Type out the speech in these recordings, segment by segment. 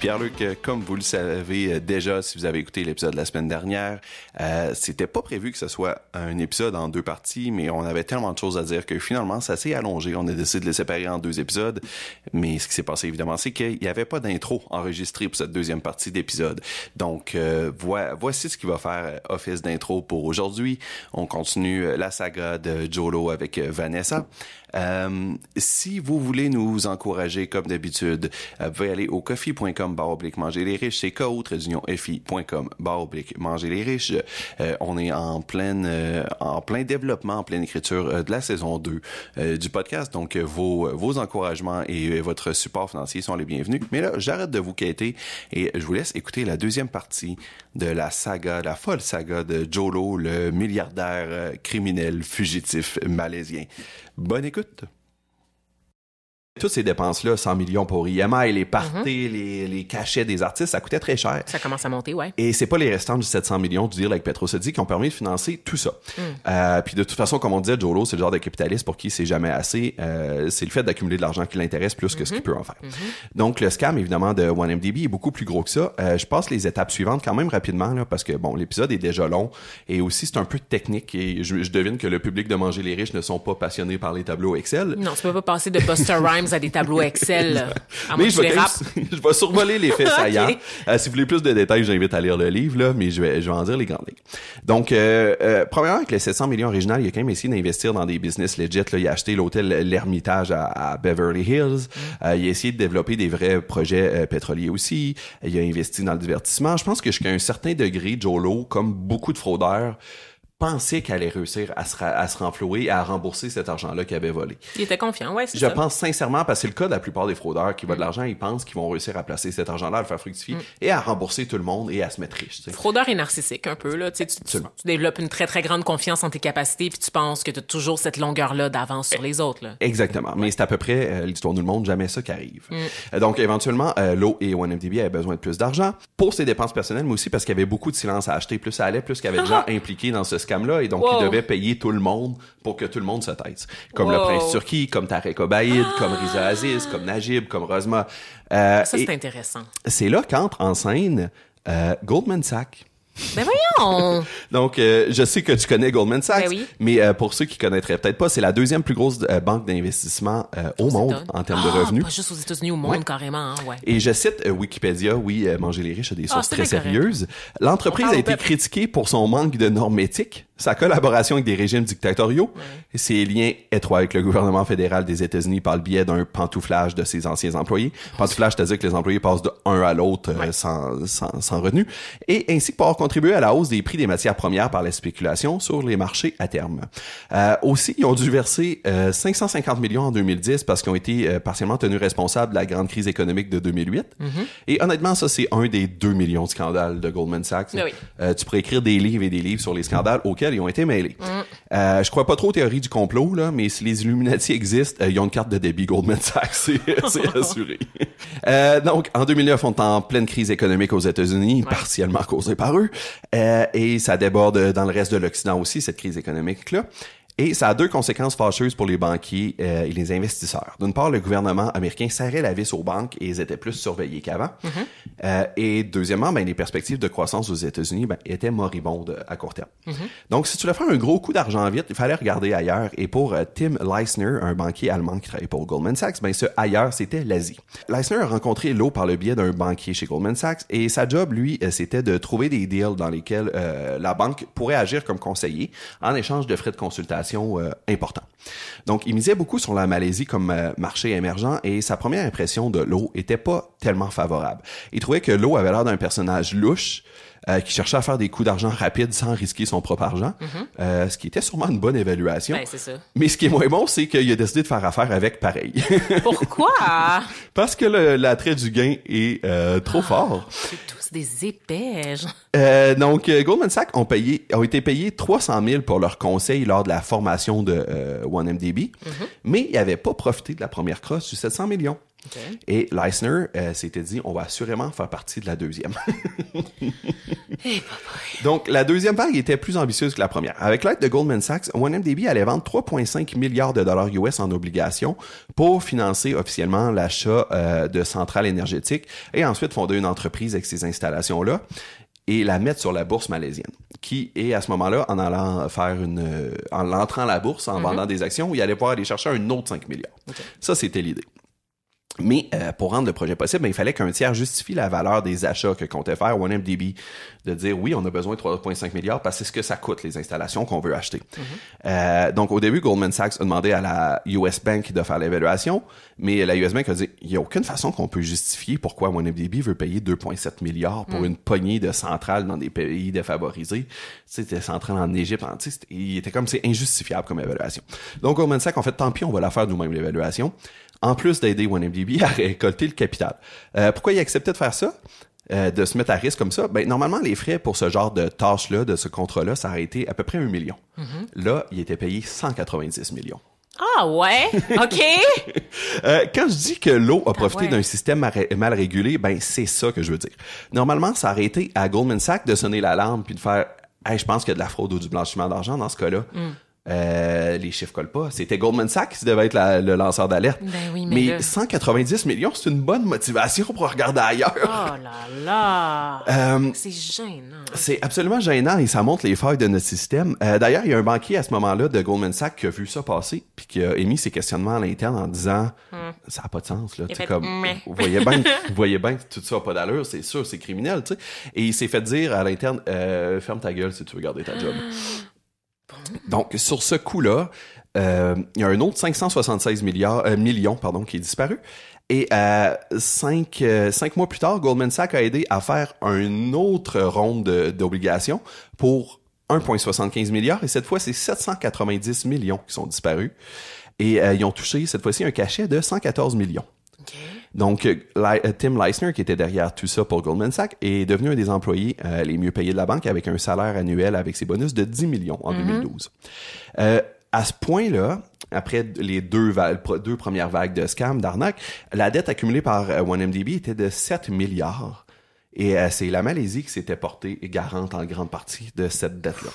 Pierre-Luc, comme vous le savez déjà, si vous avez écouté l'épisode de la semaine dernière, c'était pas prévu que ce soit un épisode en 2 parties, mais on avait tellement de choses à dire que finalement, ça s'est allongé. On a décidé de les séparer en 2 épisodes. Mais ce qui s'est passé, évidemment, c'est qu'il n'y avait pas d'intro enregistrée pour cette deuxième partie d'épisode. Donc, voici ce qui va faire office d'intro pour aujourd'hui. On continue la saga de Jolo avec Vanessa. Si vous voulez nous encourager comme d'habitude, vous pouvez aller au ko-fi.com/manger les riches, c'est ko-fi.com/manger les riches. On est en plein développement, en pleine écriture de la saison 2 du podcast, donc vos encouragements et votre support financier sont les bienvenus. Mais là, j'arrête de vous quêter et je vous laisse écouter la deuxième partie de la folle saga de Jolo, le milliardaire criminel fugitif malaisien. Bonne écoute! Toutes ces dépenses-là, 100 millions pour IMI, les parties, les cachets des artistes, ça coûtait très cher. Ça commence à monter, ouais. Et c'est pas les restants du 700 millions du deal avec Petrocetti qui ont permis de financer tout ça. Puis de toute façon, comme on disait, Jolo, c'est le genre de capitaliste pour qui c'est jamais assez. C'est le fait d'accumuler de l'argent qui l'intéresse plus que ce qu'il peut en faire. Donc, le scam, évidemment, de 1MDB est beaucoup plus gros que ça. Je passe les étapes suivantes quand même rapidement, là, parce que, bon, l'épisode est déjà long et aussi, c'est un peu technique et je devine que le public de Manger les riches ne sont pas passionnés par les tableaux Excel. Non, tu peux pas passer de Buster Rhymes à des tableaux Excel. Mais je vais survoler les faits saillants. Okay. Si vous voulez plus de détails, j'invite à lire le livre, là, mais je vais en dire les grandes lignes. Donc, premièrement, avec les 700 millions originales, il a quand même essayé d'investir dans des business legit. Là. Il a acheté l'hôtel L'Ermitage à Beverly Hills. Il a essayé de développer des vrais projets pétroliers aussi. Il a investi dans le divertissement. Je pense que jusqu'à un certain degré, Jolo, comme beaucoup de fraudeurs, pensait qu'elle allait réussir à se renflouer et à rembourser cet argent-là qu'il avait volé. Il était confiant, ouais, c'est ça. Je pense sincèrement, parce que c'est le cas de la plupart des fraudeurs qui volent de l'argent, ils pensent qu'ils vont réussir à placer cet argent-là, à le faire fructifier et à rembourser tout le monde et à se mettre riche. T'sais. Fraudeur et narcissique un peu, là. Tu développes une très, très grande confiance en tes capacités puis tu penses que tu as toujours cette longueur-là d'avance sur les autres. Là. Exactement. Mais c'est à peu près l'histoire nous le montre, jamais ça qui arrive. Donc, éventuellement, Lo et 1MDB avaient besoin de plus d'argent pour ses dépenses personnelles, mais aussi parce qu'il y avait beaucoup de silence à acheter. Plus ça allait, plus qu'il y avait de gens impliqués dans ce scam-là et donc il devait payer tout le monde pour que tout le monde se taise. Comme le prince Turki, comme Tarek Obaïd, comme Riza Aziz, comme Najib, comme Rosma. Ça, c'est intéressant. C'est là qu'entre en scène Goldman Sachs. Ben voyons! Donc, je sais que tu connais Goldman Sachs, ben oui. Mais pour ceux qui connaîtraient peut-être pas, c'est la deuxième plus grosse banque d'investissement au monde en termes de revenus. Pas juste aux États-Unis, au monde carrément. Hein, ouais. Et je cite Wikipédia, Manger les riches a des sources très sérieuses. L'entreprise a été critiquée pour son manque de normes éthiques, sa collaboration avec des régimes dictatoriaux, ses liens étroits avec le gouvernement fédéral des États-Unis par le biais d'un pantouflage de ses anciens employés. Pantouflage, c'est-à-dire que les employés passent de un à l'autre sans retenue, et ainsi que pour avoir contribué à la hausse des prix des matières premières par la spéculation sur les marchés à terme. Aussi, ils ont dû verser 550 millions en 2010 parce qu'ils ont été partiellement tenus responsables de la grande crise économique de 2008. Et honnêtement, ça, c'est un des 2 millions de scandales de Goldman Sachs. Oui. Tu pourrais écrire des livres et des livres sur les scandales auxquels ils ont été mêlés. Je crois pas trop aux théories du complot, là, mais si les Illuminati existent, ils ont une carte de débit Goldman Sachs, c'est assuré. Donc, en 2009, on est en pleine crise économique aux États-Unis, partiellement causée par eux, et ça déborde dans le reste de l'Occident aussi, cette crise économique-là. Et ça a 2 conséquences fâcheuses pour les banquiers et les investisseurs. D'une part, le gouvernement américain serrait la vis aux banques et ils étaient plus surveillés qu'avant. Et deuxièmement, les perspectives de croissance aux États-Unis étaient moribondes à court terme. Donc, si tu voulais faire un gros coup d'argent vite, il fallait regarder ailleurs. Et pour Tim Leissner, un banquier allemand qui travaillait pour Goldman Sachs, ce ailleurs, c'était l'Asie. Leissner a rencontré Lo par le biais d'un banquier chez Goldman Sachs et sa job, lui, c'était de trouver des deals dans lesquels la banque pourrait agir comme conseiller en échange de frais de consultation important. Donc, il misait beaucoup sur la Malaisie comme marché émergent et sa première impression de Lo était pas tellement favorable. Il trouvait que Lo avait l'air d'un personnage louche qui cherchait à faire des coups d'argent rapides sans risquer son propre argent, ce qui était sûrement une bonne évaluation. Ben, c'est ça. Mais ce qui est moins bon, c'est qu'il a décidé de faire affaire avec pareil. Pourquoi? Parce que l'attrait du gain est trop fort. C'est tous des épais. Donc, Goldman Sachs ont été payés 300 000 pour leur conseil lors de la formation de 1MDB, mais ils n'avaient pas profité de la première crosse du 700 millions. Okay. Et Leissner s'était dit, on va assurément faire partie de la deuxième. Donc, la deuxième vague était plus ambitieuse que la première. Avec l'aide de Goldman Sachs, 1MDB allait vendre 3,5 milliards de dollars US en obligations pour financer officiellement l'achat de centrales énergétiques et ensuite fonder une entreprise avec ces installations-là et la mettre sur la bourse malaisienne, qui est à ce moment-là, en entrant à la bourse, en vendant des actions, il allait pouvoir aller chercher un autre 5 milliards. Okay. Ça, c'était l'idée. Mais pour rendre le projet possible, il fallait qu'un tiers justifie la valeur des achats que comptait faire 1MDB, de dire oui, on a besoin de 3,5 milliards parce que c'est ce que ça coûte, les installations qu'on veut acheter. Donc au début, Goldman Sachs a demandé à la US Bank de faire l'évaluation, mais la US Bank a dit il n'y a aucune façon qu'on peut justifier pourquoi 1MDB veut payer 2,7 milliards pour une poignée de centrales dans des pays défavorisés. C'était des centrales en Égypte, il était comme c'est injustifiable comme évaluation. Donc Goldman Sachs, en fait, tant pis, on va la faire nous-mêmes l'évaluation. En plus d'aider 1MDB à récolter le capital. Pourquoi il acceptait de faire ça? De se mettre à risque comme ça? Ben, normalement, les frais pour ce genre de tâche-là, de ce contrat-là, ça aurait été à peu près 1 million. Là, il était payé 190 millions. Ah ouais? OK! Quand je dis que l'eau a profité d'un système mal régulé, ben c'est ça que je veux dire. Normalement, ça aurait été à Goldman Sachs de sonner l'alarme puis de faire « Hey, je pense qu'il y a de la fraude ou du blanchiment d'argent dans ce cas-là. Les chiffres collent pas. C'était Goldman Sachs qui devait être le lanceur d'alerte. Ben oui, mais 190 millions, c'est une bonne motivation pour regarder ailleurs. Oh là là! C'est gênant. C'est absolument gênant et ça montre les failles de notre système. D'ailleurs, il y a un banquier à ce moment-là de Goldman Sachs qui a vu ça passer puis qui a émis ses questionnements à l'interne en disant ça n'a pas de sens. Là. Vous voyez bien que tout ça n'a pas d'allure, c'est sûr, c'est criminel. T'sais. Et il s'est fait dire à l'interne ferme ta gueule si tu veux garder ta job. Donc, sur ce coup-là, il y a un autre 576 millions qui est disparu. Et 5 mois plus tard, Goldman Sachs a aidé à faire une autre ronde d'obligations pour 1,75 milliard. Et cette fois, c'est 790 millions qui sont disparus. Et ils ont touché, cette fois-ci, un cachet de 114 millions. Okay. Donc, Tim Leissner, qui était derrière tout ça pour Goldman Sachs, est devenu un des employés les mieux payés de la banque avec un salaire annuel avec ses bonus de 10 millions en 2012. À ce point-là, après les deux premières vagues de scam, d'arnaque, la dette accumulée par 1MDB était de 7 milliards. Et c'est la Malaisie qui s'était portée garante en grande partie de cette dette-là.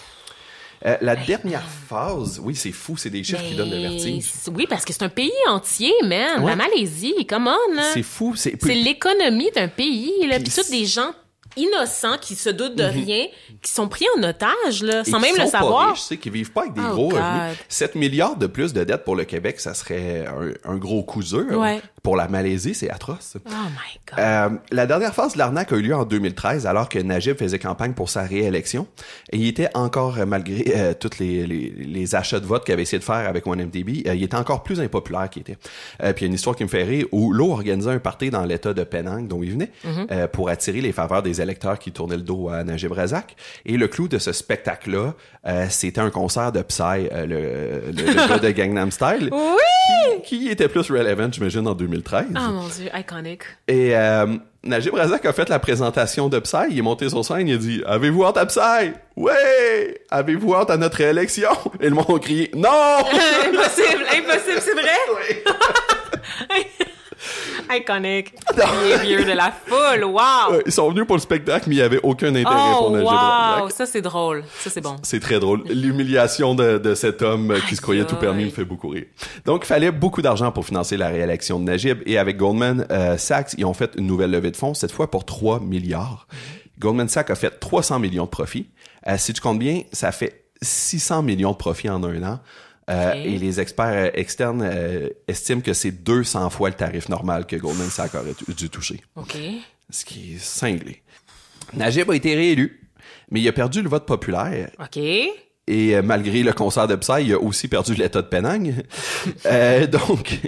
La dernière phase, oui, c'est fou, c'est des chiffres qui donnent le vertige. Oui, parce que c'est un pays entier, man. Ouais. La Malaisie, come on, là. C'est fou. C'est l'économie d'un pays, là. Puis tous des gens innocents qui se doutent de rien, qui sont pris en otage, là, sans même le savoir. Riches, qui vivent pas avec des gros revenus. 7 milliards de plus de dettes pour le Québec, ça serait un gros coup dur. Ouais. Pour la Malaisie, c'est atroce. Oh my God. La dernière phase de l'arnaque a eu lieu en 2013, alors que Najib faisait campagne pour sa réélection. Et il était encore, malgré tous les achats de vote qu'il avait essayé de faire avec 1MDB, il était encore plus impopulaire qu'il était. Puis il y a une histoire qui me fait rire, où l'eau organisait un party dans l'état de Penang, dont il venait, pour attirer les faveurs des électeurs qui tournaient le dos à Najib Razak. Et le clou de ce spectacle-là, c'était un concert de Psy, le gars de Gangnam Style. Oui! Qui était plus relevant, j'imagine, en 2013. Oh mon Dieu, iconic. Et Najib Razak a fait la présentation de Psy, il est monté sur scène, il a dit « Avez-vous hâte à Psy? Ouais! Avez-vous hâte à notre élection? » Et le monde a crié « Non! » Impossible, c'est vrai? Oui. Iconic. Behavior de la foule, wow! Ils sont venus pour le spectacle, mais il n'y avait aucun intérêt pour Najib Razak. Ça c'est drôle, ça c'est bon. C'est très drôle. L'humiliation de cet homme qui se croyait tout permis me fait beaucoup rire. Donc, il fallait beaucoup d'argent pour financer la réélection de Najib, et avec Goldman Sachs, ils ont fait une nouvelle levée de fonds, cette fois pour 3 milliards. Goldman Sachs a fait 300 millions de profits. Si tu comptes bien, ça fait 600 millions de profits en un an. Et les experts externes estiment que c'est 200 fois le tarif normal que Goldman Sachs aurait dû toucher. OK. Ce qui est cinglé. Najib a été réélu, mais il a perdu le vote populaire. OK. Et malgré le concert de Psy, il a aussi perdu l'état de Penang. Donc,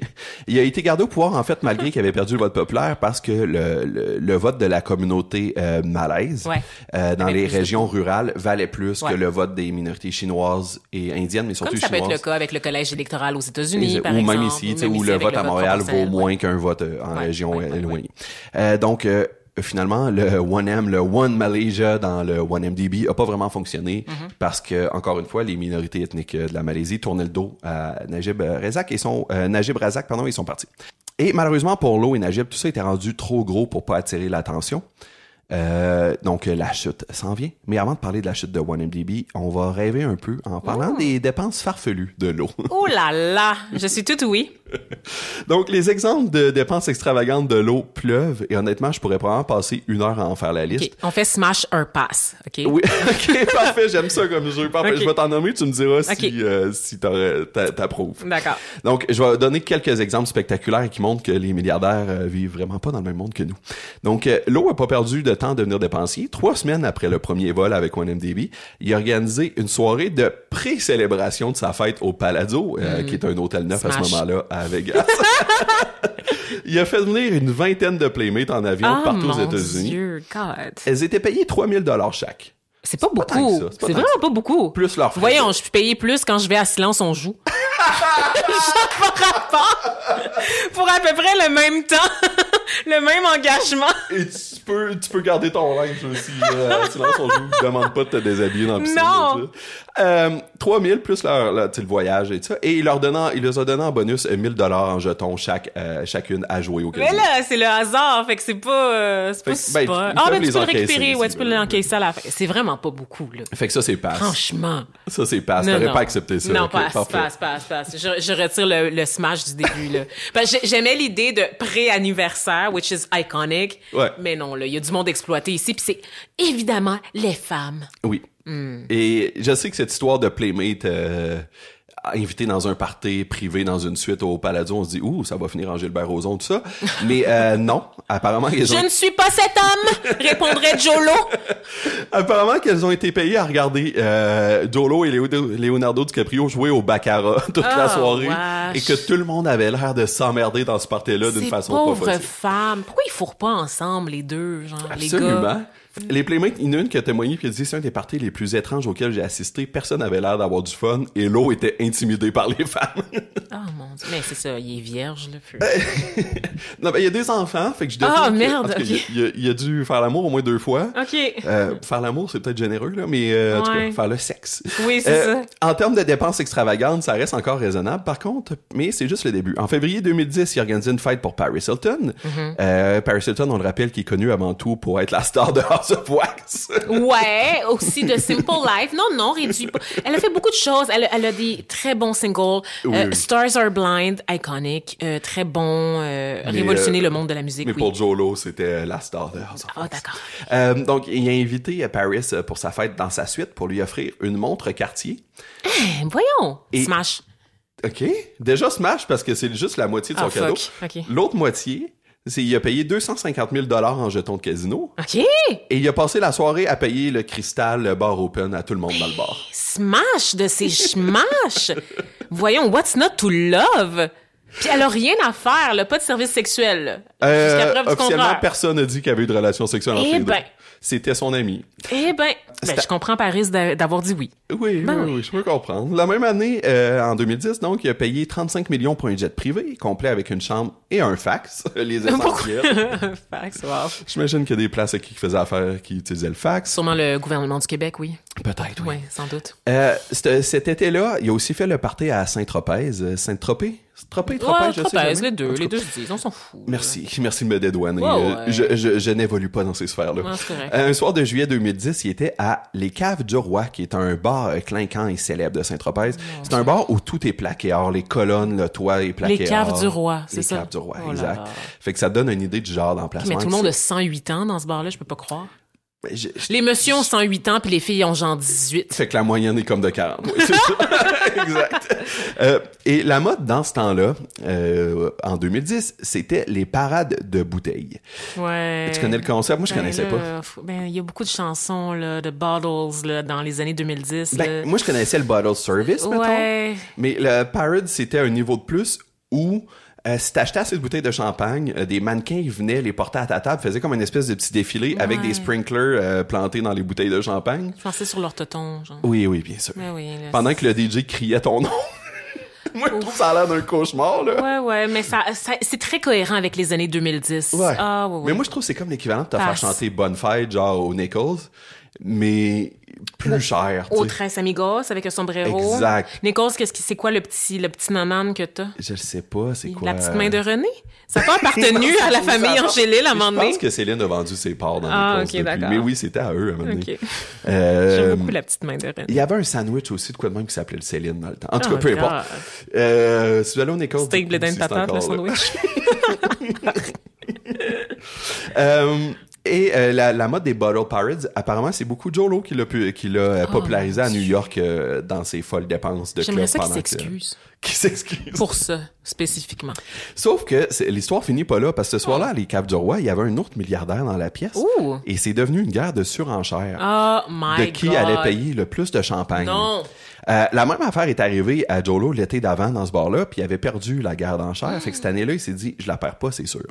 il a été gardé au pouvoir, en fait, malgré qu'il avait perdu le vote populaire, parce que le vote de la communauté malaise, dans les régions rurales, valait plus que le vote des minorités chinoises et indiennes, mais surtout chinoises. Comme ça peut être le cas avec le collège électoral aux États-Unis, par exemple. Ou même ici, où le vote à Montréal vaut moins qu'un vote en région éloignée. Donc, finalement, le 1M, le One Malaysia dans le 1MDB a pas vraiment fonctionné parce que, encore une fois, les minorités ethniques de la Malaisie tournaient le dos à Najib Razak et ils sont partis. Et malheureusement pour Lo et Najib, tout ça était rendu trop gros pour pas attirer l'attention. Donc la chute s'en vient. Mais avant de parler de la chute de 1MDB, on va rêver un peu en parlant des dépenses farfelues de Lo. Oh là là, je suis toute oui. Donc les exemples de dépenses extravagantes de Lo pleuvent et honnêtement, je pourrais probablement passer 1 heure à en faire la liste. Okay. On fait smash or pass, OK? Oui, OK, parfait, j'aime ça comme jeu. Parfait, Okay. je vais t'en nommer, tu me diras si t'approuves. D'accord. Donc, je vais donner quelques exemples spectaculaires qui montrent que les milliardaires vivent vraiment pas dans le même monde que nous. Donc, Lo a pas perdu de temps à devenir dépensier. 3 semaines après le premier vol avec 1MDB, il a organisé une soirée de pré-célébration de sa fête au Palazzo, qui est un hôtel neuf Smash. à ce moment-là à Vegas. Il a fait venir une 20aine de playmates en avion partout aux États-Unis. Dieu, God. Elles étaient payées 3000 $ chaque. C'est pas tant que beaucoup. ça, c'est pas C'est tant vraiment que pas beaucoup. Plus leur frais. Voyons, je suis payé plus quand je vais à Silence on joue. Ça pas rapport. Pour à peu près le même temps, le même engagement. Et tu peux garder ton linge aussi. Sinon, on joue, demande pas de te déshabiller dans la piscine. Non. 3000 plus le voyage et tout ça. Et il les a donné en bonus 1000 $ en jetons chacune à jouer au casino. Mais là, c'est le hasard, fait que c'est pas super. Ben, Mais tu peux le encaisser, récupérer, ouais, si tu peux tu veux. l'encaisser à la fin. C'est vraiment pas beaucoup, là. Fait que ça, c'est passe. Franchement. Ça, c'est passe. Non, T'aurais non. pas accepté ça. Non, ok, passe. parfait. Je retire le smash du début, là. Parce que j'aimais l'idée de pré-anniversaire, which is iconic. Ouais. Mais non, là, il y a du monde exploité ici, puis c'est évidemment les femmes. Oui. Et je sais que cette histoire de playmate invité dans un party privé dans une suite au Palazzo, on se dit ouh, ça va finir en Gilbert Rozon tout ça. Mais non, apparemment Je ne suis pas cet homme, répondrait Jolo. Apparemment qu'elles ont été payées à regarder Jolo et Leonardo DiCaprio jouer au baccarat toute la soirée wesh. et que tout le monde avait l'air de s'emmerder dans ce party-là d'une façon pas pauvres possible. femmes. Pourquoi ils fourrent pas ensemble, les deux, genre, les gars? Absolument. Les Playmates, il y en a une qui a témoigné puis elle dit c'est un des parties les plus étranges auxquels j'ai assisté. Personne n'avait l'air d'avoir du fun et Lo était intimidé par les femmes. Oh mon Dieu. Mais c'est ça, il est vierge, là. Non, ben il y a des enfants, fait que je devine Ah, que- merde, en tout cas, ok. il a dû faire l'amour au moins 2 fois. OK. Faire l'amour, c'est peut-être généreux, là, mais en tout cas, Ouais. faire le sexe. Oui, c'est ça. En termes de dépenses extravagantes, ça reste encore raisonnable, par contre, mais c'est juste le début. En février 2010, il a organisé une fête pour Paris Hilton. Paris Hilton, on le rappelle, qui est connu avant tout pour être la star de House of Wax. Ouais, aussi de Simple Life. Non, réduit pas. Elle a fait beaucoup de choses. Elle a des très bons singles. Oui. Stars Are Blind, iconic. Très bon. Révolutionner le monde de la musique, Mais oui. pour Jolo, c'était la star de House of Ah, Wax. d'accord. Donc, il a invité Paris pour sa fête dans sa suite pour lui offrir une montre Cartier. Voyons. Et- Smash. OK. Déjà Smash, parce que c'est juste la moitié de son Ah, cadeau. fuck. OK. L'autre moitié, c'est il a payé 250 000 $ en jetons de casino. OK. Et il a passé la soirée à payer le cristal, le bar open à tout le monde dans le bar. Smash de ces smash. Voyons, what's not to love? Puis elle a rien à faire, là, pas de service sexuel. Là. Jusqu'à preuve du Officiellement, contraire. personne n'a dit qu'il y avait eu de relation sexuelle entre Eh les deux. ben. C'était son ami. Eh ben, je comprends Paris d'avoir dit oui. Oui, Ben oui, je peux comprendre. La même année, en 2010, donc, il a payé 35 millions pour un jet privé, complet avec une chambre et un fax, les essentiels. Fax, wow. J'imagine qu'il y a des places à qui faisaient affaire qui utilisaient le fax. Sûrement le gouvernement du Québec, oui. Peut-être, oui. Oui, sans doute. Cet été-là, il a aussi fait le party à Saint-Tropez. Saint-Tropez? Tropez, Ouais, je sais Tropez, jamais. les deux, En tout les cas, deux se disent, on s'en fout. Merci de me dédouaner. Ouais. Je n'évolue pas dans ces sphères-là. Ouais, c'est correct. Un soir de juillet 2010, il était à Les Caves du Roi, qui est un bar clinquant et célèbre de Saint-Tropez. C'est un bar où tout est plaqué or, les colonnes, le toit est plaqué Les Caves or. du Roi, c'est ça? Les Caves du Roi, Oh là exact. là. Fait que ça donne une idée du genre d'emplacement. Mais tout le monde a 108 ans dans ce bar-là, je peux pas croire. Mais Les messieurs ont 108 ans, puis les filles ont genre 18. Fait que la moyenne est comme de 40. Oui, c'est ça. Exact. Et la mode dans ce temps-là, en 2010, c'était les parades de bouteilles. Ouais. Tu connais le concept? Moi, je connaissais pas. Ben, il y a beaucoup de chansons, là, de bottles, là, dans les années 2010. là. Ben, moi, je connaissais le bottle service, mettons. Ouais. Mais le parade, c'était un niveau de plus où si t'achetais assez de bouteilles de champagne, des mannequins ils venaient les porter à ta table, faisaient comme une espèce de petit défilé avec des sprinklers plantés dans les bouteilles de champagne. Je pensais sur leur tonton, genre. Oui, bien sûr. Ouais, oui, là, Pendant que le DJ criait ton nom. Moi, je trouve ça a l'air d'un cauchemar, là. Ouais, mais ça c'est très cohérent avec les années 2010. Ouais. Ah, ouais. Mais moi, je trouve que c'est comme l'équivalent de te faire Passe. chanter Bonne Fête, genre au Nichols. mais plus cher. Au Tres Amigos avec un sombrero. Exact. Nichols, c'est quoi le petit nanan que t'as? Je le sais pas, c'est quoi? La petite main de René? Ça n'a pas appartenu à la famille Angélil à un moment donné? Je pense que Céline a vendu ses parts dans Ah, Nichols ok, d'accord. Mais oui, c'était à eux à un moment donné. Ok. J'aime beaucoup la petite main de René. Il y avait un sandwich aussi de quoi de même qui s'appelait le Céline dans le temps. En tout cas, Oh, peu God. importe. Si vous allez au Nichols... Steak, blé d'Inde, patate, le sandwich. La mode des Bottle Pirates, apparemment, c'est beaucoup Jolo qui l'a popularisé à New York dans ses folles dépenses de club. J'aimerais ça qu'il s'excuse. Qui s'excuse. Pour ça, spécifiquement. Sauf que l'histoire finit pas là, parce que ce soir-là, à les Caves du Roi, il y avait un autre milliardaire dans la pièce. Ouh. Et c'est devenu une guerre de surenchère. Oh my God. De qui allait payer le plus de champagne. Non. La même affaire est arrivée à Jolo l'été d'avant dans ce bar-là, puis il avait perdu la guerre d'enchères. Fait que cette année-là, il s'est dit, je la perds pas, c'est sûr.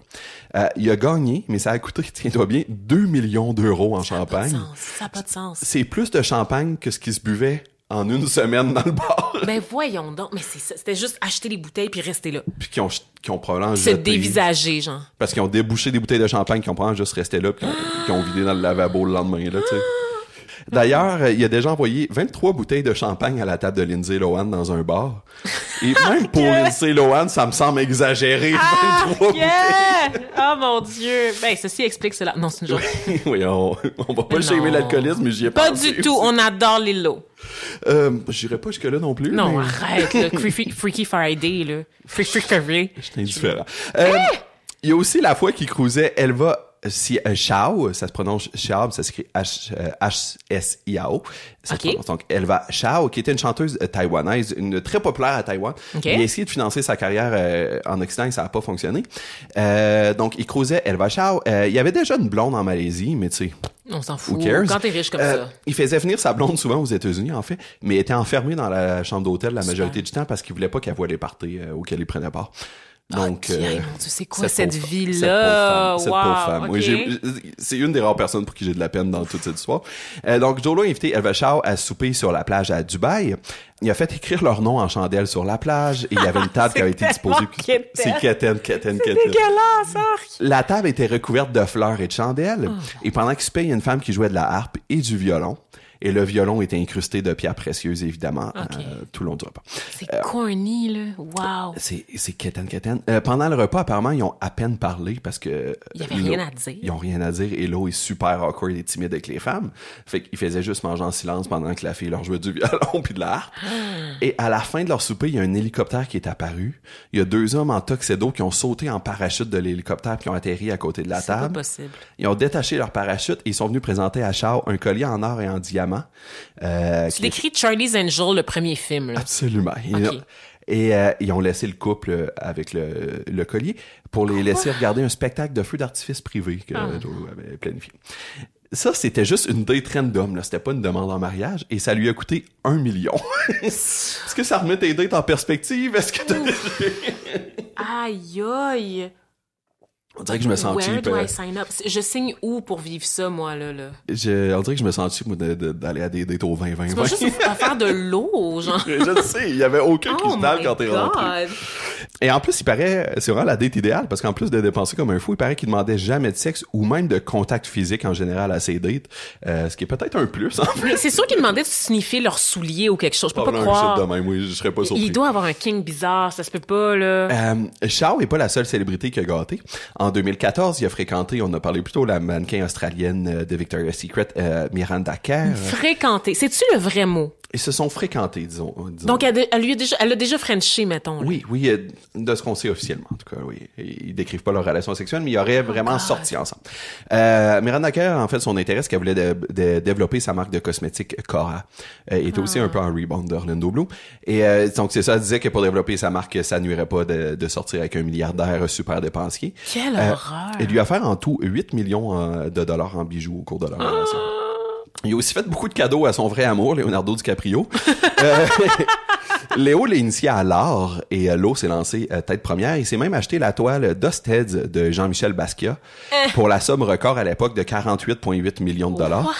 Il a gagné, mais ça a coûté, tiens-toi bien, 2 millions d'euros en champagne. Ça n'a pas de sens. C'est plus de champagne que ce qui se buvait en une semaine dans le bar. Ben voyons donc. Mais c'est ça. C'était juste acheter les bouteilles puis rester là. Puis qui ont probablement Se jeté. dévisager, genre. Parce qu'ils ont débouché des bouteilles de champagne qui ont probablement juste resté là, puis qui ont vidé dans le lavabo le lendemain, là, tu sais. D'ailleurs, il a déjà envoyé 23 bouteilles de champagne à la table de Lindsay Lohan dans un bar. Et même pour Lindsay Lohan, ça me semble exagéré. 23 bouteilles. Oh mon Dieu! Ben, ceci explique cela. Non, c'est une joke. Oui, on va pas shamer l'alcoolisme, mais j'y ai Pas pensé du tout. aussi. On adore Lilo. J'irai pas jusque-là non plus. Non, mais... arrête, là. Freaky Friday, là. Freaky Friday. J'étais indifférent. Il y a aussi la fois qu'il cruisait Elva Xiao, ça se prononce Xiao, ça s'écrit H-S-I-A-O. Ça se prononce donc Elva Xiao, qui était une chanteuse taïwanaise, une très populaire à Taïwan. Okay. Il a essayé de financer sa carrière en Occident et ça n'a pas fonctionné. Donc, il cruisait Elva Xiao. Il y avait déjà une blonde en Malaisie, mais tu sais... On s'en fout. Who cares? Quand t'es riche comme ça. Il faisait venir sa blonde souvent aux États-Unis, en fait, mais était enfermé dans la chambre d'hôtel la majorité du temps parce qu'il voulait pas qu'elle voie les parties auxquels il prenait part. Donc, mon Dieu, c'est quoi cette vie-là? Cette pauvre femme. Okay. Oui, c'est une des rares personnes pour qui j'ai de la peine dans toute cette histoire. Donc, Jolo a invité Elva Xiao à souper sur la plage à Dubaï. Il a fait écrire leur nom en chandelle sur la plage et il y avait une table qui avait été disposée. C'est quétaine. C'est dégueulasse, arc! La table était recouverte de fleurs et de chandelles. Et pendant qu'il soupait, il y a une femme qui jouait de la harpe et du violon. Et le violon était incrusté de pierres précieuses, évidemment, tout le long du repas. C'est corny, là. Wow. C'est quétaine. Pendant le repas, apparemment, ils ont à peine parlé parce que... Il y avait rien à dire. Ils ont rien à dire. Et l'eau est super awkward et timide avec les femmes. Fait qu'ils faisaient juste manger en silence pendant que la fille leur jouait du violon puis de la harpe. Et à la fin de leur souper, il y a un hélicoptère qui est apparu. Il y a 2 hommes en tuxedo qui ont sauté en parachute de l'hélicoptère puis qui ont atterri à côté de la table. C'est pas possible. Ils ont détaché leur parachute et ils sont venus présenter à Chao un collier en or et en diamant. Tu décris Charlie's Angel, le premier film, là. Absolument. Okay. Et ils ont laissé le couple avec le collier pour les laisser regarder un spectacle de feux d'artifice privé que Joe avait planifié. Ça, c'était juste une date random, là. C'était pas une demande en mariage. Et ça lui a coûté 1 million. Est-ce que ça remet tes dates en perspective? Est-ce que Aïe, aïe! On dirait que je me sens Where cheap. do I sign up? Je signe où pour vivre ça, moi, là? On dirait que je me sens cheap, moi, d'aller à des dates au 20-20-20. C'est pas juste à faire de l'eau, genre. Je le sais, il y avait aucun cristal quand t'es God. rentré. Et en plus, il paraît, c'est vraiment la date idéale, parce qu'en plus de dépenser comme un fou, il paraît qu'il demandait jamais de sexe ou même de contact physique en général à ses dates, ce qui est peut-être un plus, en fait. Mais c'est sûr qu'il demandait de sniffer leurs souliers ou quelque chose. Je peux pas Un croire. shit de même, oui, je serais pas surpris. Il doit avoir un king bizarre, ça se peut pas, là. Chao est pas la seule célébrité qui a gâté. En 2014, il a fréquenté, on a parlé plutôt la mannequin australienne de Victoria's Secret, Miranda Kerr. Fréquenter. C'est-tu le vrai mot? Ils se sont fréquentés, disons. Donc, elle a déjà frenché, mettons. Là. Oui, de ce qu'on sait officiellement, en tout cas, oui. Ils décrivent pas leur relation sexuelle, mais ils auraient vraiment sorti ensemble. Miranda Kerr, en fait, son intérêt, c'est qu'elle voulait de développer sa marque de cosmétiques Cora. Elle était aussi un peu en rebound d'Orlando Bloom. Et donc, c'est ça, elle disait que pour développer sa marque, ça nuirait pas de sortir avec un milliardaire super dépensier. Quelle horreur! Elle lui a offert en tout 8 millions de dollars en bijoux au cours de leur relation. Il a aussi fait beaucoup de cadeaux à son vrai amour, Leonardo DiCaprio. Léo l'a initié à l'art et Lo s'est lancé tête première. Il s'est même acheté la toile Dust Heads de Jean-Michel Basquiat pour la somme record à l'époque de 48,8 millions de dollars. What?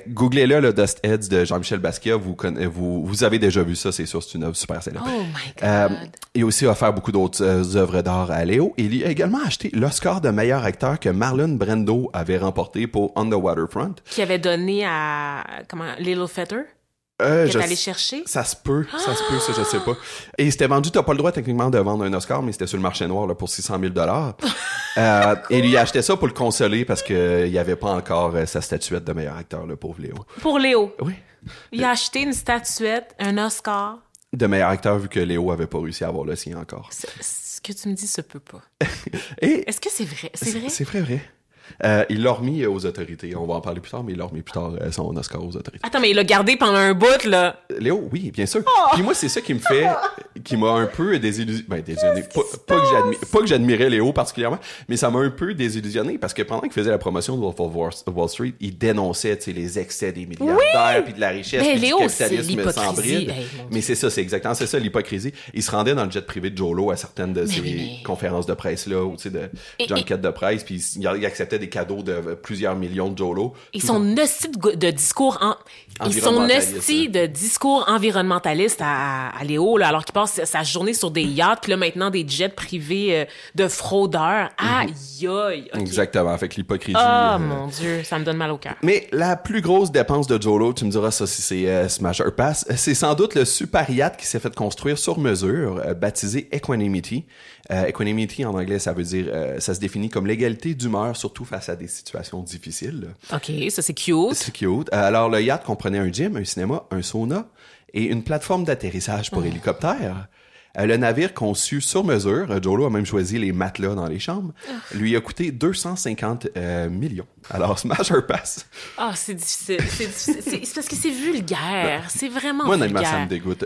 Googlez-le, le Dust Heads de Jean-Michel Basquiat. Vous avez déjà vu ça, c'est sûr, c'est une œuvre super célèbre. Oh my God. Il a aussi offert beaucoup d'autres œuvres d'art à Léo. Et il a également acheté l'Oscar de meilleur acteur que Marlon Brando avait remporté pour On the Waterfront. Qui avait donné à... Littlefinger? Qui est allé chercher? Ça se peut, ça, je sais pas. Et c'était vendu, t'as pas le droit techniquement de vendre un Oscar, mais c'était sur le marché noir là, pour 600 000 et lui achetait ça pour le consoler parce que il avait pas encore sa statuette de meilleur acteur, le pauvre Léo. Pour Léo? Oui. Il a acheté une statuette, un Oscar. De meilleur acteur vu que Léo avait pas réussi à avoir le sien encore. Ce que tu me dis se peut pas. Et est-ce que c'est vrai? C'est vrai? C'est vrai. Il l'a remis aux autorités. On va en parler plus tard, mais il l'a remis plus tard son Oscar aux autorités. Attends, mais il l'a gardé pendant un bout, là. Léo, oui, bien sûr. Puis moi, c'est ça qui me fait, qui m'a un peu désillusionné. Ben, désillusionné. Pas que j'admirais Léo particulièrement, mais ça m'a un peu désillusionné parce que pendant qu'il faisait la promotion de Wolf of Wall Street, il dénonçait, tu sais, les excès des milliardaires puis de la richesse puis Léo, du capitalisme sans bride. Hey, mais c'est ça, c'est exactement, c'est ça l'hypocrisie. Il se rendait dans le jet privé de Jolo à certaines de ses conférences de presse là, ou tu sais, de junket de presse, puis il acceptait des cadeaux de plusieurs millions de Jolo. Et son hostie de discours environnementaliste à Léo, là, alors qu'il passe sa journée sur des yachts, puis là maintenant des jets privés de fraudeurs. Aïe aïe. Okay. Exactement, avec l'hypocrisie. Mon Dieu, ça me donne mal au cœur. Mais la plus grosse dépense de Jolo, tu me diras ça si c'est Smasher Pass, c'est sans doute le super yacht qui s'est fait construire sur mesure, baptisé Equanimity. Equanimity en anglais, ça veut dire, ça se définit comme l'égalité d'humeur, surtout face à des situations difficiles. OK, ça c'est cute. C'est cute. Alors le yacht comprenait un gym, un cinéma, un sauna et une plateforme d'atterrissage pour hélicoptère. Le navire conçu sur mesure, Jolo a même choisi les matelas dans les chambres, lui a coûté 250 millions. Alors, Smasher Pass. Ah, c'est difficile. C'est parce que c'est vulgaire. C'est vraiment moi, vulgaire. Moi, honnêtement, ça me dégoûte.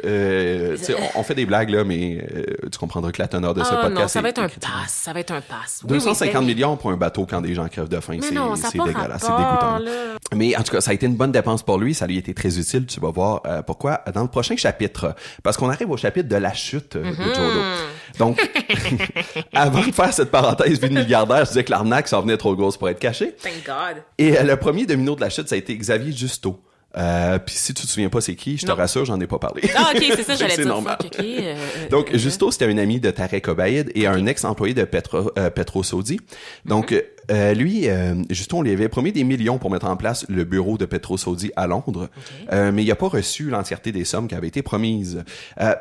On fait des blagues, là, mais tu comprendras que la teneur de ce podcast... non, ça va être un pass. Ça va être un pass. 250 millions pour un bateau quand des gens crèvent de faim, c'est dégueulasse, c'est dégoûtant. Là. Mais en tout cas, ça a été une bonne dépense pour lui. Ça lui a été très utile. Tu vas voir pourquoi dans le prochain chapitre. Parce qu'on arrive au chapitre de la chute de Jolo. Donc, avant de faire cette parenthèse vie de milliardaire, je disais que l'arnaque s'en venait trop grosse pour être cachée. Thank God. Et le premier domino de la chute, ça a été Xavier Justo. Puis si tu te souviens pas c'est qui, je te rassure, j'en ai pas parlé. Ah ok, c'est ça, j'allais dire. Normal. Donc Justo, c'était un ami de Tarek Obaïd et un ex-employé de Petro Saudi. Donc lui, Justo, on lui avait promis des millions pour mettre en place le bureau de Petro Saudi à Londres, mais il a pas reçu l'entièreté des sommes qui avaient été promises.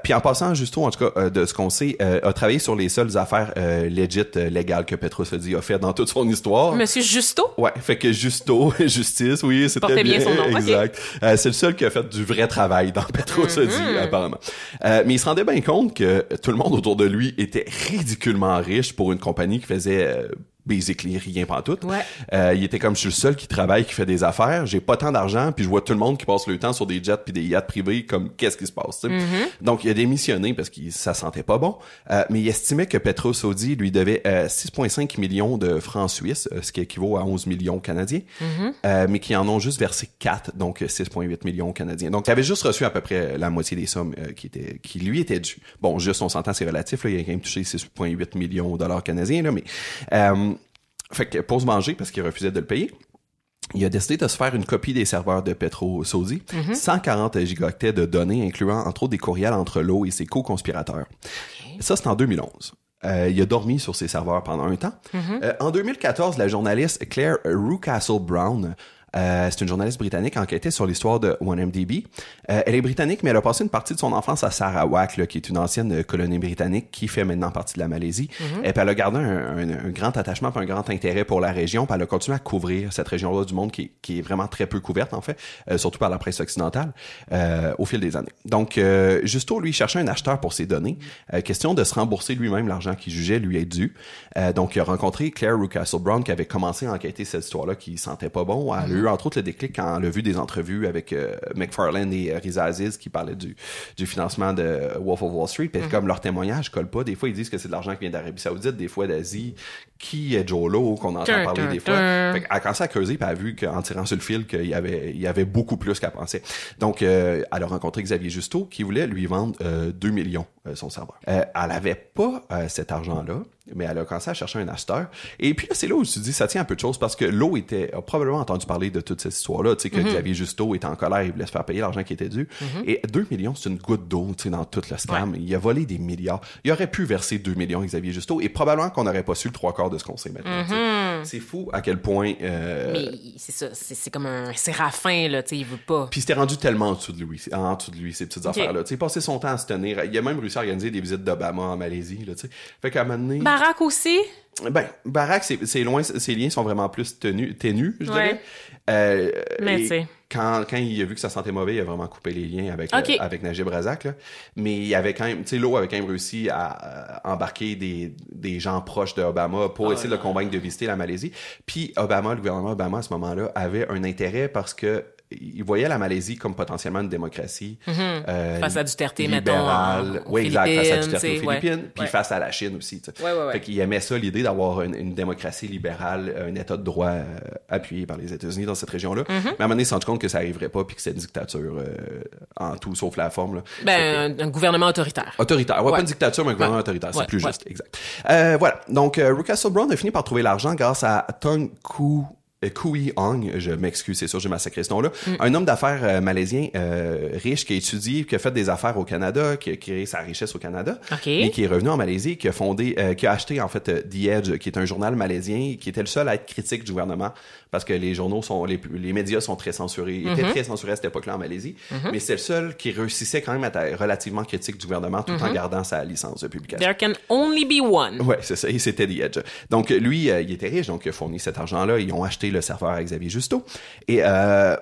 Puis en passant, Justo, en tout cas, de ce qu'on sait, a travaillé sur les seules affaires légales que Petro Saudi a fait dans toute son histoire. Monsieur Justo? Ouais, fait que Justo, justice, oui, c'est très bien. Son nom. Exact. Okay. C'est le seul qui a fait du vrai travail dans Petro Saudi, apparemment. Mais il se rendait bien compte que tout le monde autour de lui était ridiculement riche pour une compagnie qui faisait basically rien pantoute. Ouais. Il était comme, je suis le seul qui travaille, qui fait des affaires, j'ai pas tant d'argent, puis je vois tout le monde qui passe le temps sur des jets puis des yachts privés, comme qu'est-ce qui se passe, tu sais. Donc il a démissionné parce qu'il ça sentait pas bon, mais il estimait que Petro Saudi lui devait 6,5 millions de francs suisses, ce qui équivaut à 11 millions canadiens, mais qui en ont juste versé 4, donc 6,8 millions canadiens. Donc il avait juste reçu à peu près la moitié des sommes qui lui étaient dues. Bon, juste on s'entend, c'est relatif, là, il a quand même touché 6,8 millions de dollars canadiens, là, mais fait que pour se manger, parce qu'il refusait de le payer, il a décidé de se faire une copie des serveurs de Petro Saudi, 140 gigaoctets de données, incluant entre autres des courriels entre l'eau et ses co-conspirateurs. Ça, c'est en 2011. Il a dormi sur ses serveurs pendant un temps. En 2014, la journaliste Claire Rucastle-Brown, c'est une journaliste britannique, enquêtait sur l'histoire de 1MDB. Elle est britannique, mais elle a passé une partie de son enfance à Sarawak, là, qui est une ancienne colonie britannique qui fait maintenant partie de la Malaisie. Et puis elle a gardé un grand attachement, puis un grand intérêt pour la région, puis elle a continué à couvrir cette région-là du monde qui est vraiment très peu couverte, en fait, surtout par la presse occidentale, au fil des années. Donc, Justo, lui, cherchait un acheteur pour ses données. Question de se rembourser lui-même l'argent qu'il jugeait lui être dû. Donc, il a rencontré Claire Rucastle-Brown, qui avait commencé à enquêter cette histoire-là, qui sentait pas bon. Elle eu entre autres le déclic quand on a vu des entrevues avec McFarlane et Riza Aziz qui parlaient du financement de Wolf of Wall Street. Puis comme leur témoignage colle pas, des fois ils disent que c'est de l'argent qui vient d'Arabie Saoudite, des fois d'Asie. Qui est Joe Lowe qu'on entend parler des fois. Fait qu'elle a commencé à creuser puis elle a vu qu'en tirant sur le fil qu'il y avait beaucoup plus qu'elle pensait. Donc elle a rencontré Xavier Justo qui voulait lui vendre 2 millions son serveur. Elle avait pas cet argent-là, mais elle a commencé à chercher un acheteur. Et puis là, c'est là où je me dis, ça tient un peu de choses parce que Lowe a probablement entendu parler de toute cette histoire-là, tu sais, que Xavier Justo était en colère, il voulait se faire payer l'argent qui était dû. Et 2 millions, c'est une goutte d'eau, tu sais, dans tout le scam. Il a volé des milliards. Il aurait pu verser 2 millions Xavier Justo et probablement qu'on n'aurait pas su le 3/4 de ce qu'on sait maintenant. C'est fou à quel point... Mais c'est ça, c'est comme un séraphin, là, tu sais, il veut pas. Puis c'était rendu tellement en dessous de lui, ces petites affaires-là. Tu sais, passé son temps à se tenir. Il a même réussi à organiser des visites d'Obama en Malaisie, là, tu sais. Fait qu'à un moment donné... Barack aussi? Ben, Barack, ses liens sont vraiment plus ténus, je dirais. Mais tu sais... Quand il a vu que ça sentait mauvais, il a vraiment coupé les liens avec Najib Razak, là. Mais il avait quand même, tu sais, Lowe avait quand même réussi à embarquer des gens proches d'Obama pour essayer de le convaincre de visiter la Malaisie. Puis le gouvernement Obama, à ce moment-là, avait un intérêt parce que il voyait la Malaisie comme potentiellement une démocratie face à Duterte, libérale, mettons, oui, exact, face à Duterte aux Philippines, puis ouais. face à la Chine aussi. Ouais. Fait qu'il aimait ça, l'idée d'avoir une démocratie libérale, un État de droit appuyé par les États-Unis dans cette région-là. Mais à un moment donné, il s'est rendu compte que ça arriverait pas, puis que c'était une dictature en tout sauf la forme. Là. Ben, un gouvernement autoritaire. Autoritaire, pas une dictature, mais un gouvernement autoritaire, c'est plus juste, exact. Voilà, donc Russell Brown a fini par trouver l'argent grâce à Tung Kui Ong, je m'excuse, c'est sûr, j'ai massacré ce nom-là. Un homme d'affaires malaisien riche qui a étudié, qui a fait des affaires au Canada, qui a créé sa richesse au Canada, et qui est revenu en Malaisie, qui a acheté en fait The Edge, qui est un journal malaisien, qui était le seul à être critique du gouvernement, parce que les journaux les médias sont très censurés, étaient très censurés à cette époque-là en Malaisie, mais c'est le seul qui réussissait quand même à être relativement critique du gouvernement tout en gardant sa licence de publication. There can only be one. Ouais, c'est ça, et c'était The Edge. Donc lui, il était riche, donc il a fourni cet argent-là, ils ont acheté le serveur à Xavier Justo. Et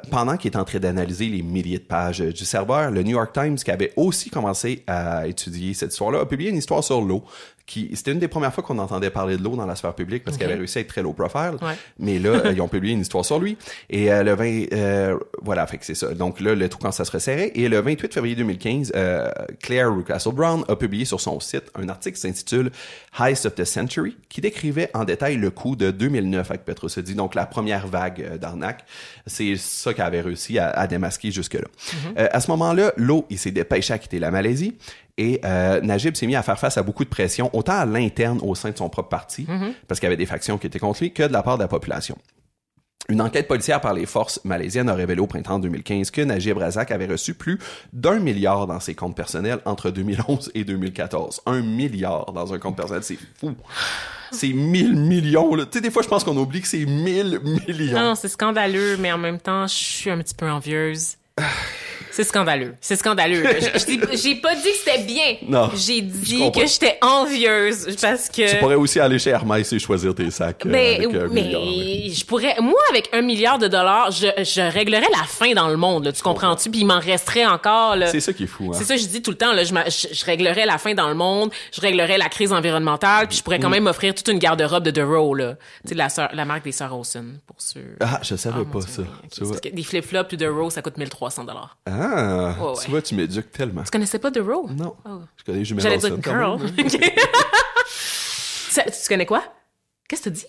pendant qu'il était en train d'analyser les milliers de pages du serveur, le New York Times, qui avait aussi commencé à étudier cette histoire-là, a publié une histoire sur l'eau. C'était une des premières fois qu'on entendait parler de l'eau dans la sphère publique parce qu'il avait réussi à être très low profile. Ouais. Mais là, ils ont publié une histoire sur lui. Et voilà, fait que c'est ça. Donc là, le tout quand ça se resserrait. Et le 28 février 2015, Claire Russell Brown a publié sur son site un article qui s'intitule Heist of the Century, qui décrivait en détail le coup de 2009 avec Petroceudi, donc la première vague d'arnaque. C'est ça qu'elle avait réussi à démasquer jusque-là. À ce moment-là, l'eau, il s'est dépêché à quitter la Malaisie. Et Najib s'est mis à faire face à beaucoup de pression, autant à l'interne au sein de son propre parti, parce qu'il y avait des factions qui étaient contre lui, que de la part de la population. Une enquête policière par les forces malaisiennes a révélé au printemps 2015 que Najib Razak avait reçu plus d'1 milliard dans ses comptes personnels entre 2011 et 2014. 1 milliard dans un compte personnel, c'est fou. C'est 1000 millions, là. Tu sais, des fois, je pense qu'on oublie que c'est 1000 millions. Non, c'est scandaleux, mais en même temps, je suis un petit peu envieuse. C'est scandaleux. C'est scandaleux. J'ai pas dit que c'était bien. Non. J'ai dit que j'étais envieuse parce que... Tu pourrais aussi aller chez Hermès et choisir tes sacs avec 1 milliard. Mais je pourrais... Moi, avec $1 milliard, je réglerais la faim dans le monde, là, tu comprends-tu? Puis il m'en resterait encore, là. C'est ça qui est fou, hein. C'est ça que je dis tout le temps, là. Je réglerais la faim dans le monde, je réglerais la crise environnementale, puis je pourrais quand même m'offrir toute une garde-robe de The Row, là. Tu sais, la marque des sœurs Olsen, pour ceux... Ah, je savais pas ça. Tu vois. Des flip-flops puis The Row, ça coûte $1,300. Ah, tu vois, tu m'éduques tellement. Tu connaissais pas The Row? Non. Oh. Je connais Jumelle Olsen. J'allais dire Girl. Tu connais quoi? Qu'est-ce que tu dis?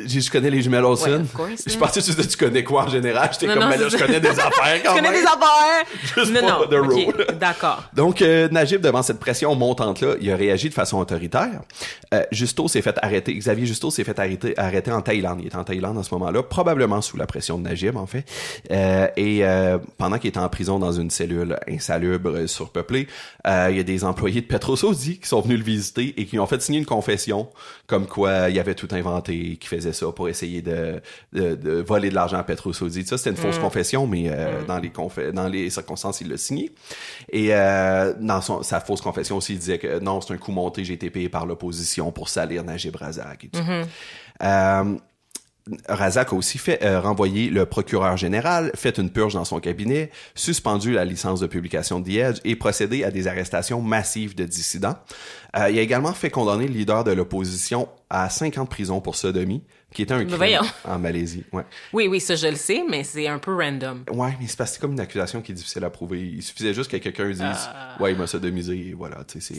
Je connais les jumelles Olsen. Je pensais que tu disais tu connais quoi en général. J'étais comme, mais là, je connais des affaires quand même. Je connais des affaires! Juste pas The Row. Okay, d'accord. Donc, Najib, devant cette pression montante-là, il a réagi de façon autoritaire. Justo s'est fait arrêter. Xavier Justo s'est fait arrêter en Thaïlande. Il était en Thaïlande à ce moment-là, probablement sous la pression de Najib, en fait. Et pendant qu'il était en prison dans une cellule insalubre, surpeuplée, il y a des employés de Petrosaudi qui sont venus le visiter et qui ont fait signer une confession comme quoi il avait tout inventé, qu'il faisait ça pour essayer de voler de l'argent à Petrosaudi. Ça, c'était une fausse confession, mais dans les circonstances, il l'a signé. Et dans sa fausse confession aussi, il disait que non, c'est un coup monté, j'ai été payé par l'opposition pour salir Najib Razak et tout ça. Razak a aussi fait renvoyer le procureur général, fait une purge dans son cabinet, suspendu la licence de publication de The Edge et procédé à des arrestations massives de dissidents. Il a également fait condamner le leader de l'opposition à 5 ans de prison pour sodomie, qui était un crime en Malaisie. Ouais. Oui, ça je le sais, mais c'est un peu random. Ouais, mais c'est parce que c'est comme une accusation qui est difficile à prouver. Il suffisait juste que quelqu'un dise ouais, il m'a sodomisé, et voilà. C'est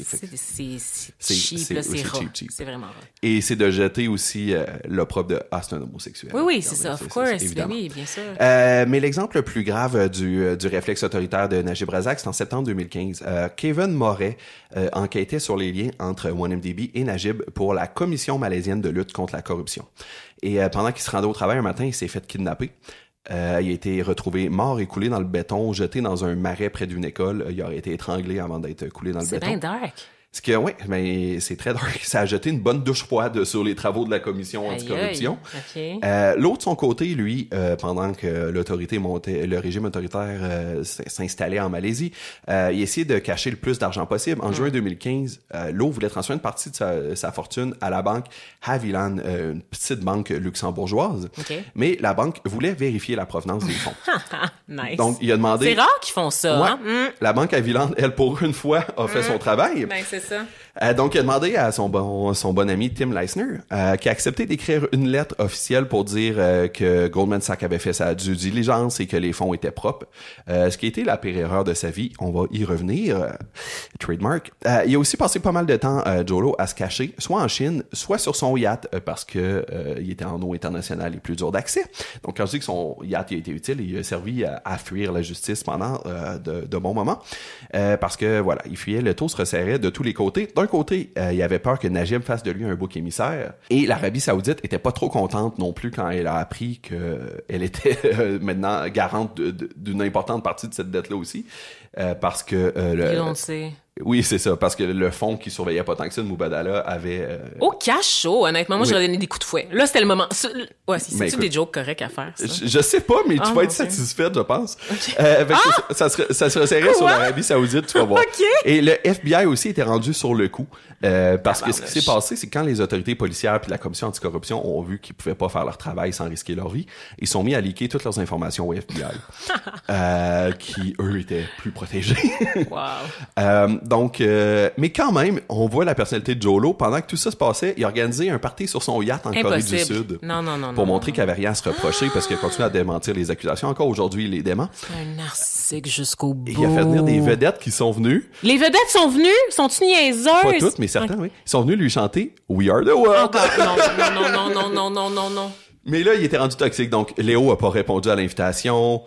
cheap, là, c'est rare. C'est vraiment rare. Et c'est de jeter aussi l'opprobre de c'est un homosexuel. Oui, c'est ça, of course. Oui, bien sûr. Mais l'exemple le plus grave du réflexe autoritaire de Najib Razak, c'est en septembre 2015. Kevin Moret enquêtait sur les liens entre OneMDB et Najib pour la Commission malaisienne de lutte contre la corruption. Et pendant qu'il se rendait au travail un matin, il s'est fait kidnapper. Il a été retrouvé mort et coulé dans le béton, jeté dans un marais près d'une école. Il aurait été étranglé avant d'être coulé dans le béton. C'est bien dark. Ce que, oui, mais c'est très dark. Ça a jeté une bonne douche froide sur les travaux de la commission anticorruption. Okay. L'autre, de son côté, lui, pendant que l'autorité montait, le régime autoritaire s'installait en Malaisie, il essayait de cacher le plus d'argent possible. En juin 2015, Lowe voulait transférer une partie de sa fortune à la banque Haviland, une petite banque luxembourgeoise. Okay. Mais la banque voulait vérifier la provenance des fonds. Nice. Donc, il a demandé... C'est rare qu'ils font ça, ouais, hein? La banque Haviland, elle, pour une fois, a fait son travail. Ben, c'est ça. Donc, il a demandé à son bon ami Tim Leissner, qui a accepté d'écrire une lettre officielle pour dire que Goldman Sachs avait fait sa due diligence et que les fonds étaient propres. Ce qui a été la pire erreur de sa vie. On va y revenir. Trademark. Il a aussi passé pas mal de temps, Jolo, à se cacher, soit en Chine, soit sur son yacht, parce que il était en eau internationale et plus dur d'accès. Donc, quand je dis que son yacht a été utile, il a servi à fuir la justice pendant de bons moments. Parce que, voilà, il fuyait, le taux se resserrait de tous les côtés. D'un côté, il avait peur que Najib fasse de lui un bouc émissaire. Et l'Arabie Saoudite était pas trop contente non plus quand elle a appris qu'elle était maintenant garante d'une importante partie de cette dette-là aussi. Parce que... on le sait. Oui, c'est ça, parce que le fonds qui surveillait pas tant que ça de Mubadala avait... Au cash chaud, honnêtement, moi, j'aurais donné des coups de fouet. Là, c'était le moment. Ouais, c'est-tu des jokes corrects à faire, ça? Je sais pas, mais tu vas être satisfaite, je pense. Okay. Ça se resserrait sur l'Arabie Saoudite, tu vas voir. Okay. Et le FBI aussi était rendu sur le coup. Parce que ce qui s'est passé, c'est que quand les autorités policières puis la commission anticorruption ont vu qu'ils pouvaient pas faire leur travail sans risquer leur vie, ils sont mis à leaker toutes leurs informations au FBI. Qui, eux, étaient plus protégés. Wow. Donc, mais quand même, on voit la personnalité de Jolo. Pendant que tout ça se passait, il a organisé un party sur son yacht en Corée du Sud. Non. Pour montrer qu'il n'y avait rien à se reprocher parce qu'il continue à démentir les accusations. Encore aujourd'hui, il les dément. C'est un narcissique jusqu'au bout. Et il a fait venir des vedettes qui sont venues. Les vedettes sont venues? Sont-tu niaiseuses? Pas toutes, mais certains, oui. Ils sont venus lui chanter We Are the World. Encore. Non. Mais là, il était rendu toxique. Donc, Léo a pas répondu à l'invitation.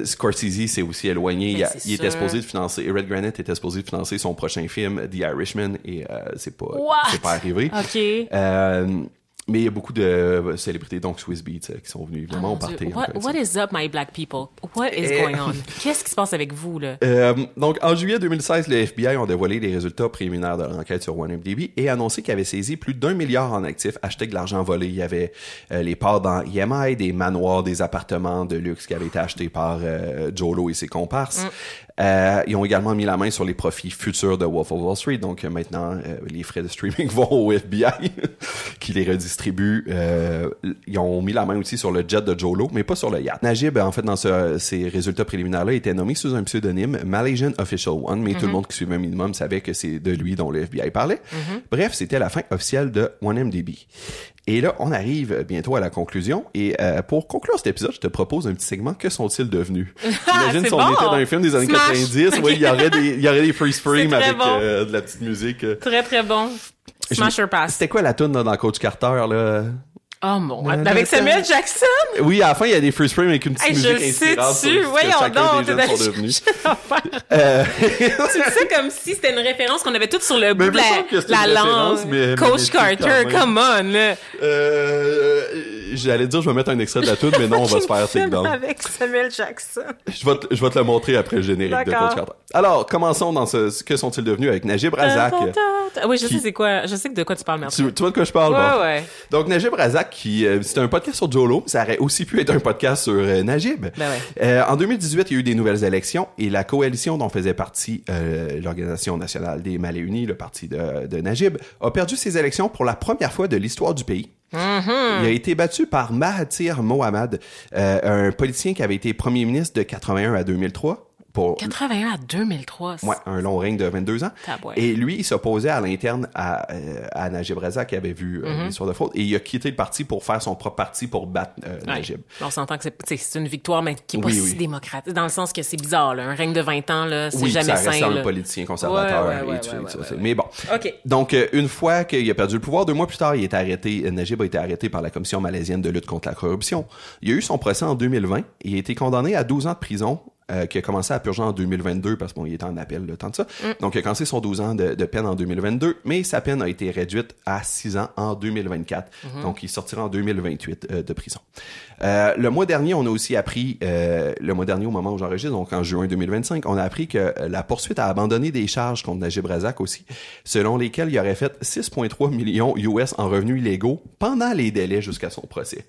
Scorsese s'est aussi éloigné. Il était supposé de financer, Red Granite était supposé de financer son prochain film, The Irishman, et c'est pas arrivé. OK. Mais il y a beaucoup de célébrités, donc Swiss Beats, qui sont venus évidemment au party. What is up, my black people? What is going on? Qu'est-ce qui se passe avec vous, là? Donc, en juillet 2016, le FBI ont dévoilé les résultats préliminaires de l'enquête sur OneMDB et annoncé qu'ils avaient saisi plus d'1 milliard en actifs achetés avec de l'argent volé. Il y avait les parts dans EMI, des manoirs, des appartements de luxe qui avaient été achetés par Jolo et ses comparses. Ils ont également mis la main sur les profits futurs de Wolf of Wall Street. Donc, maintenant, les frais de streaming vont au FBI qui les redistribue. Ils ont mis la main aussi sur le jet de Jolo, mais pas sur le yacht. Najib, en fait, dans ces résultats préliminaires-là, était nommé sous un pseudonyme Malaysian Official One, mais tout le monde qui suivait un minimum savait que c'est de lui dont le FBI parlait. Bref, c'était la fin officielle de OneMDB. Et là, on arrive bientôt à la conclusion. Et pour conclure cet épisode, je te propose un petit segment. Que sont-ils devenus? Imagine si on était dans un film des années 90. Okay. Oui, il y aurait des freeze frame avec de la petite musique. Très, très bon. Smash or pass. C'était quoi la tune dans Coach Carter, là? Oh mon... Avec Samuel Jackson? Oui, à la fin, il y a des freeze frames avec une petite musique inspirante sur ce que chacun des jeunes sont devenus. Tu dis ça comme si c'était une référence qu'on avait toutes sur le bout de la langue. Coach Carter, come on, là. J'allais dire, je vais mettre un extrait de la tune, mais non, on va se faire take down. Avec Samuel Jackson. Je vais te le montrer après le générique de Coach Carter. Alors, commençons dans que sont-ils devenus avec Najib Razak. Oui, je sais c'est quoi. Je sais de quoi tu parles, merci. Tu vois de quoi je parle? Ouais. Donc, Najib Razak, c'était un podcast sur Jolo, ça aurait aussi pu être un podcast sur Najib. Ben ouais. En 2018, il y a eu des nouvelles élections et la coalition dont faisait partie l'Organisation nationale des Malais unis, le parti de Najib, a perdu ses élections pour la première fois de l'histoire du pays. Il a été battu par Mahathir Mohamad, un politicien qui avait été premier ministre de 81 à 2003. pour... 81 à 2003. Ouais, un long règne de 22 ans. Et lui, il s'opposait à l'interne à Najib Razak, qui avait vu l'histoire de fraude, et il a quitté le parti pour faire son propre parti pour battre Najib. On s'entend que c'est une victoire, mais qui est pas si démocratique, dans le sens que c'est bizarre, là. Un règne de 20 ans, là, c'est jamais sain. Oui, ça reste un politicien conservateur. Mais bon. Donc, une fois qu'il a perdu le pouvoir, 2 mois plus tard, il est arrêté. Najib a été arrêté par la Commission malaisienne de lutte contre la corruption. Il a eu son procès en 2020 et il a été condamné à 12 ans de prison. Qui a commencé à purger en 2022 parce qu'il était en appel le temps de ça. Donc, il a commencé son 12 ans de peine en 2022, mais sa peine a été réduite à 6 ans en 2024. Donc, il sortira en 2028 de prison. Le mois dernier, on a aussi appris, le mois dernier au moment où j'enregistre, donc en juin 2025, on a appris que la poursuite a abandonné des charges contre Najib Razak aussi, selon lesquelles il aurait fait 6,3 millions US en revenus illégaux pendant les délais jusqu'à son procès.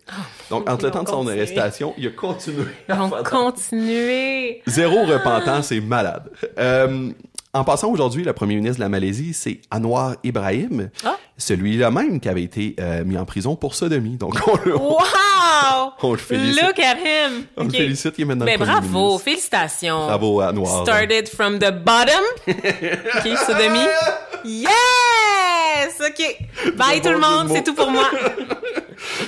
Donc, entre le temps de son arrestation, il a continué. Zéro repentant, c'est malade. En passant aujourd'hui, le premier ministre de la Malaisie, c'est Anwar Ibrahim, celui-là même qui avait été mis en prison pour sodomie. Donc on le félicite. Look at him! On le félicite, il est maintenant le premier ministre. Félicitations. Bravo Anwar. Started from the bottom. OK, sodomie. Yes! OK. Bye tout le monde, c'est tout pour moi.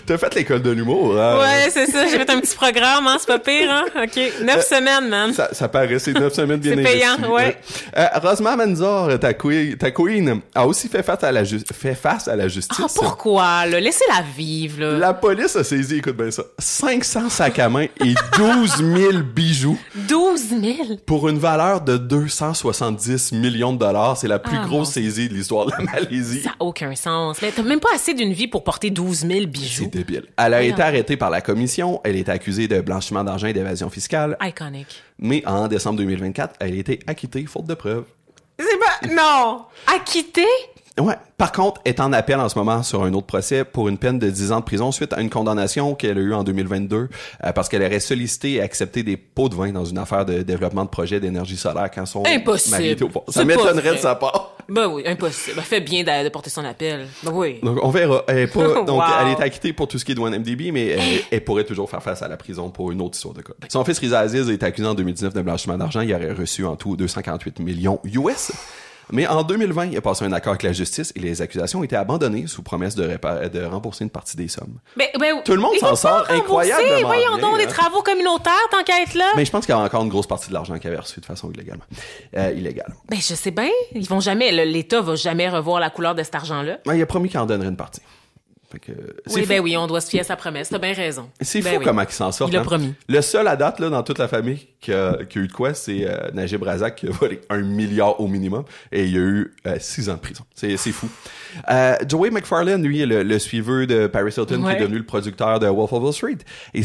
T'as fait l'école de l'humour, hein? Ouais, c'est ça. J'ai fait un petit programme, hein? C'est pas pire, hein? OK. 9 semaines, man. Ça paraît, c'est 9 semaines bien investies. C'est payant, ouais. Rosma Manzor, ta queen, a aussi fait face à la justice. Ah, pourquoi, là? Laissez-la vivre, là. La police a saisi, écoute bien ça, 500 sacs à main et 12 000 bijoux. 12 000? Pour une valeur de 270 millions de dollars. C'est la plus grosse saisie de l'histoire de la Malaisie. Ça n'a aucun sens. Mais t'as même pas assez d'une vie pour porter 12 000 bijoux. C'est débile. Elle a été arrêtée par la commission. Elle est accusée de blanchiment d'argent et d'évasion fiscale. Iconic. Mais en décembre 2024, elle a été acquittée faute de preuves. C'est pas... Non! Acquittée? Ouais. Par contre, elle est en appel en ce moment sur un autre procès pour une peine de 10 ans de prison suite à une condamnation qu'elle a eue en 2022 parce qu'elle aurait sollicité et accepté des pots de vin dans une affaire de développement de projet d'énergie solaire quand son mari était au pouvoir. Ça m'étonnerait de sa part. Ben oui, impossible. Elle fait bien de porter son appel. Ben oui. Donc, on verra. Elle est pas, donc, elle est acquittée pour tout ce qui est de OneMDB, mais elle pourrait toujours faire face à la prison pour une autre histoire de cas. Son fils Riza Aziz est accusé en 2019 de blanchiment d'argent. Il aurait reçu en tout 248 millions US. Mais en 2020, il a passé un accord avec la justice et les accusations ont été abandonnées sous promesse de rembourser une partie des sommes. Tout le monde s'en sort incroyablement. Voyons donc, des travaux communautaires, tant qu'à être là. Mais je pense qu'il y a encore une grosse partie de l'argent qu'il avait reçu de façon illégale. Ben, je sais bien. L'État va jamais revoir la couleur de cet argent-là. Il a promis qu'il en donnerait une partie. Oui, on doit se fier à sa promesse. T'as bien raison. C'est fou comment il s'en sort. Il l'a promis. Le seul à date, là, dans toute la famille qui a eu de quoi, c'est Najib Razak qui a volé 1 milliard au minimum et il y a eu 6 ans de prison. C'est fou. Joey McFarlane, lui, est le suiveur de Paris Hilton qui est devenu le producteur de Wolf of Wall Street. Et il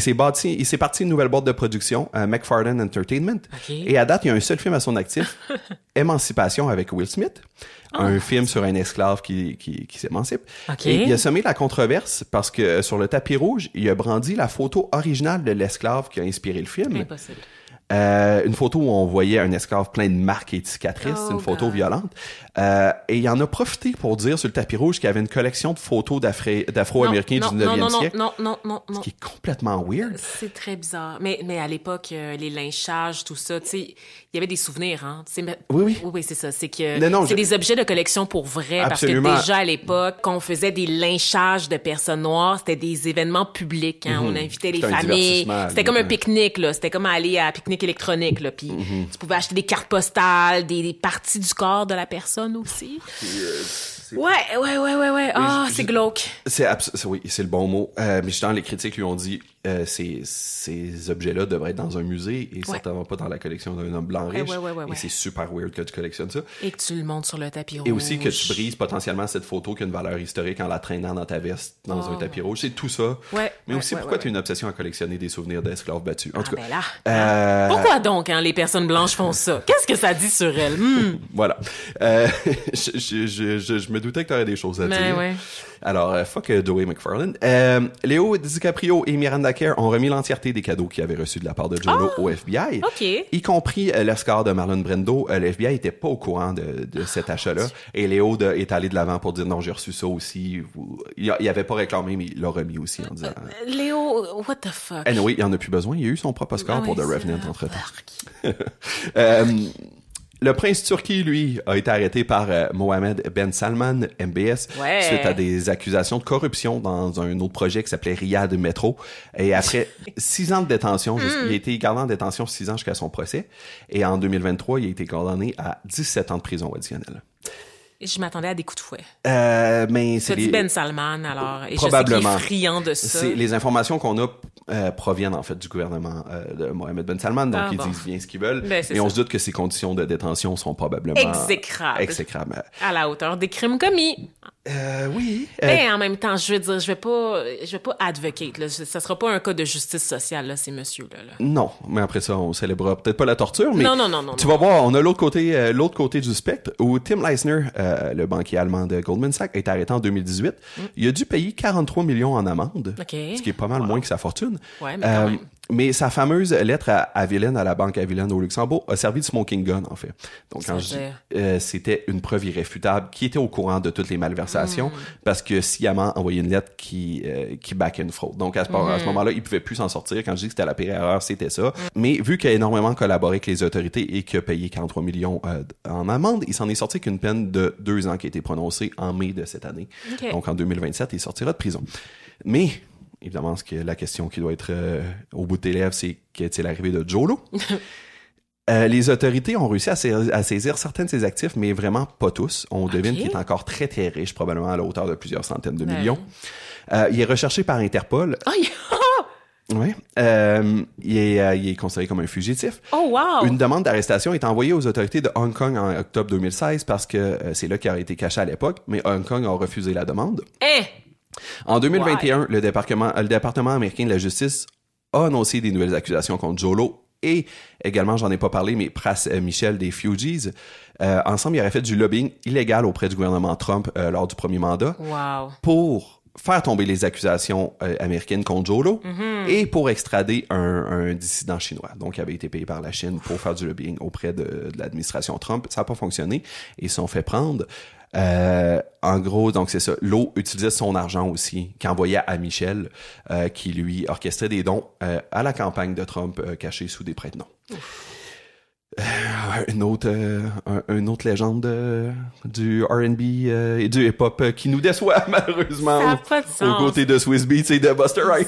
s'est parti une nouvelle boîte de production, McFarlane Entertainment. Et à date, il y a un seul film à son actif, Émancipation avec Will Smith. Un film sur un esclave qui s'émancipe. Et il a semé la controverse parce que sur le tapis rouge, il a brandi la photo originale de l'esclave qui a inspiré le film. Impossible. Une photo où on voyait un esclave plein de marques et de cicatrices, une photo violente. Et il en a profité pour dire sur le tapis rouge qu'il y avait une collection de photos d'Afro-Américains du 19e siècle. Non. Ce qui est complètement weird. C'est très bizarre. Mais à l'époque, les lynchages, tout ça, tu sais, il y avait des souvenirs, hein. Oui, c'est ça. C'est que c'est des objets de collection pour vrai. Absolument. Parce que déjà à l'époque, quand on faisait des lynchages de personnes noires, c'était des événements publics, hein. On invitait les familles. C'était comme un pique-nique, là. C'était comme aller à un pique-nique électronique, là. Puis tu pouvais acheter des cartes postales, des parties du corps de la personne aussi. Ouais. Ah, c'est glauque. Oui, c'est le bon mot. Mais justement, les critiques lui ont dit ces objets-là devraient être dans un musée et certainement pas dans la collection d'un homme blanc riche. Et c'est super weird que tu collectionnes ça. Et que tu le montes sur le tapis rouge. Et aussi que tu brises potentiellement cette photo qui a une valeur historique en la traînant dans ta veste, dans un tapis rouge. C'est tout ça. Mais aussi, pourquoi tu as une obsession à collectionner des souvenirs d'esclaves battus? En tout cas. Pourquoi donc, hein, les personnes blanches font ça? Qu'est-ce que ça dit sur elles? Voilà. Je me doutais que tu aurais des choses à dire. Alors, fuck Joey McFarlane. Léo DiCaprio et Miranda Kerr ont remis l'entièreté des cadeaux qu'ils avaient reçus de la part de J.Lo au FBI. Y compris l'Oscar de Marlon Brando. Le FBI était pas au courant de cet achat-là. Et Léo est allé de l'avant pour dire non, j'ai reçu ça aussi. Il avait pas réclamé, mais il l'a remis aussi en disant... Léo, what the fuck? Oui, il en a plus besoin. Il a eu son propre Oscar pour The Revenant entre-temps. Le prince turki, lui, a été arrêté par Mohammed Ben Salman, MBS, suite à des accusations de corruption dans un autre projet qui s'appelait Riyad Metro. Et après 6 ans de détention, il a été gardé en détention 6 ans jusqu'à son procès. Et en 2023, il a été condamné à 17 ans de prison additionnelle. Je m'attendais à des coups de fouet. Mais c'est dit Ben Salman, alors. Et probablement. Je sais qu'il est friand de ça. Les informations qu'on a proviennent en fait du gouvernement de Mohammed Ben Salman, donc ils disent bien ce qu'ils veulent. Mais on se doute que ces conditions de détention sont probablement exécrables. À la hauteur des crimes commis. Oui. Mais en même temps, je veux dire, je vais pas advocate, là. Ça sera pas un cas de justice sociale, là, ces messieurs-là. Non, mais après ça, on célébrera peut-être pas la torture, mais non. Tu vas voir, on a l'autre côté du spectre, où Tim Leissner, le banquier allemand de Goldman Sachs, a été arrêté en 2018. Il a dû payer 43 millions en amende, ce qui est pas mal moins que sa fortune. Ouais, mais quand même. Mais sa fameuse lettre à Villaine, à la banque à Villaine au Luxembourg, a servi de smoking gun, en fait. Donc, quand je dis, c'était une preuve irréfutable qui était au courant de toutes les malversations parce que sciemment envoyé une lettre qui backait une fraude. Donc, à ce moment-là, il pouvait plus s'en sortir. Quand je dis que c'était la pire erreur, c'était ça. Mais vu qu'il a énormément collaboré avec les autorités et qu'il a payé 43 millions en amende, il s'en est sorti qu'une peine de 2 ans qui a été prononcée en mai de cette année. Okay. Donc, en 2027, il sortira de prison. Mais évidemment, la question qui doit être au bout de tes lèvres, c'est qu'est-il arrivé de Jolo? Les autorités ont réussi à saisir certains de ses actifs, mais vraiment pas tous. On devine qu'il est encore très, très riche, probablement à la hauteur de plusieurs centaines de millions. Il est recherché par Interpol. Oui. Il est considéré comme un fugitif. Oh, wow! Une demande d'arrestation est envoyée aux autorités de Hong Kong en octobre 2016 parce que c'est là qu'il a été caché à l'époque, mais Hong Kong a refusé la demande. En 2021, le département américain de la justice a annoncé des nouvelles accusations contre Jolo et également, j'en ai pas parlé, mais Pras Michel des Fugees. Ensemble, ils auraient fait du lobbying illégal auprès du gouvernement Trump lors du premier mandat pour faire tomber les accusations américaines contre Jolo et pour extrader un dissident chinois. Donc, il avait été payé par la Chine pour faire du lobbying auprès de l'administration Trump. Ça n'a pas fonctionné et ils se sont fait prendre. En gros, donc c'est ça. Lo utilisait son argent aussi, qu'il envoyait à Michel, qui lui orchestrait des dons à la campagne de Trump cachés sous des prénoms. Une autre légende du R&B et du hip-hop qui nous déçoit malheureusement. Ça n'a pas de sens. Aux côtés de Swizz Beatz et de Busta Rhymes.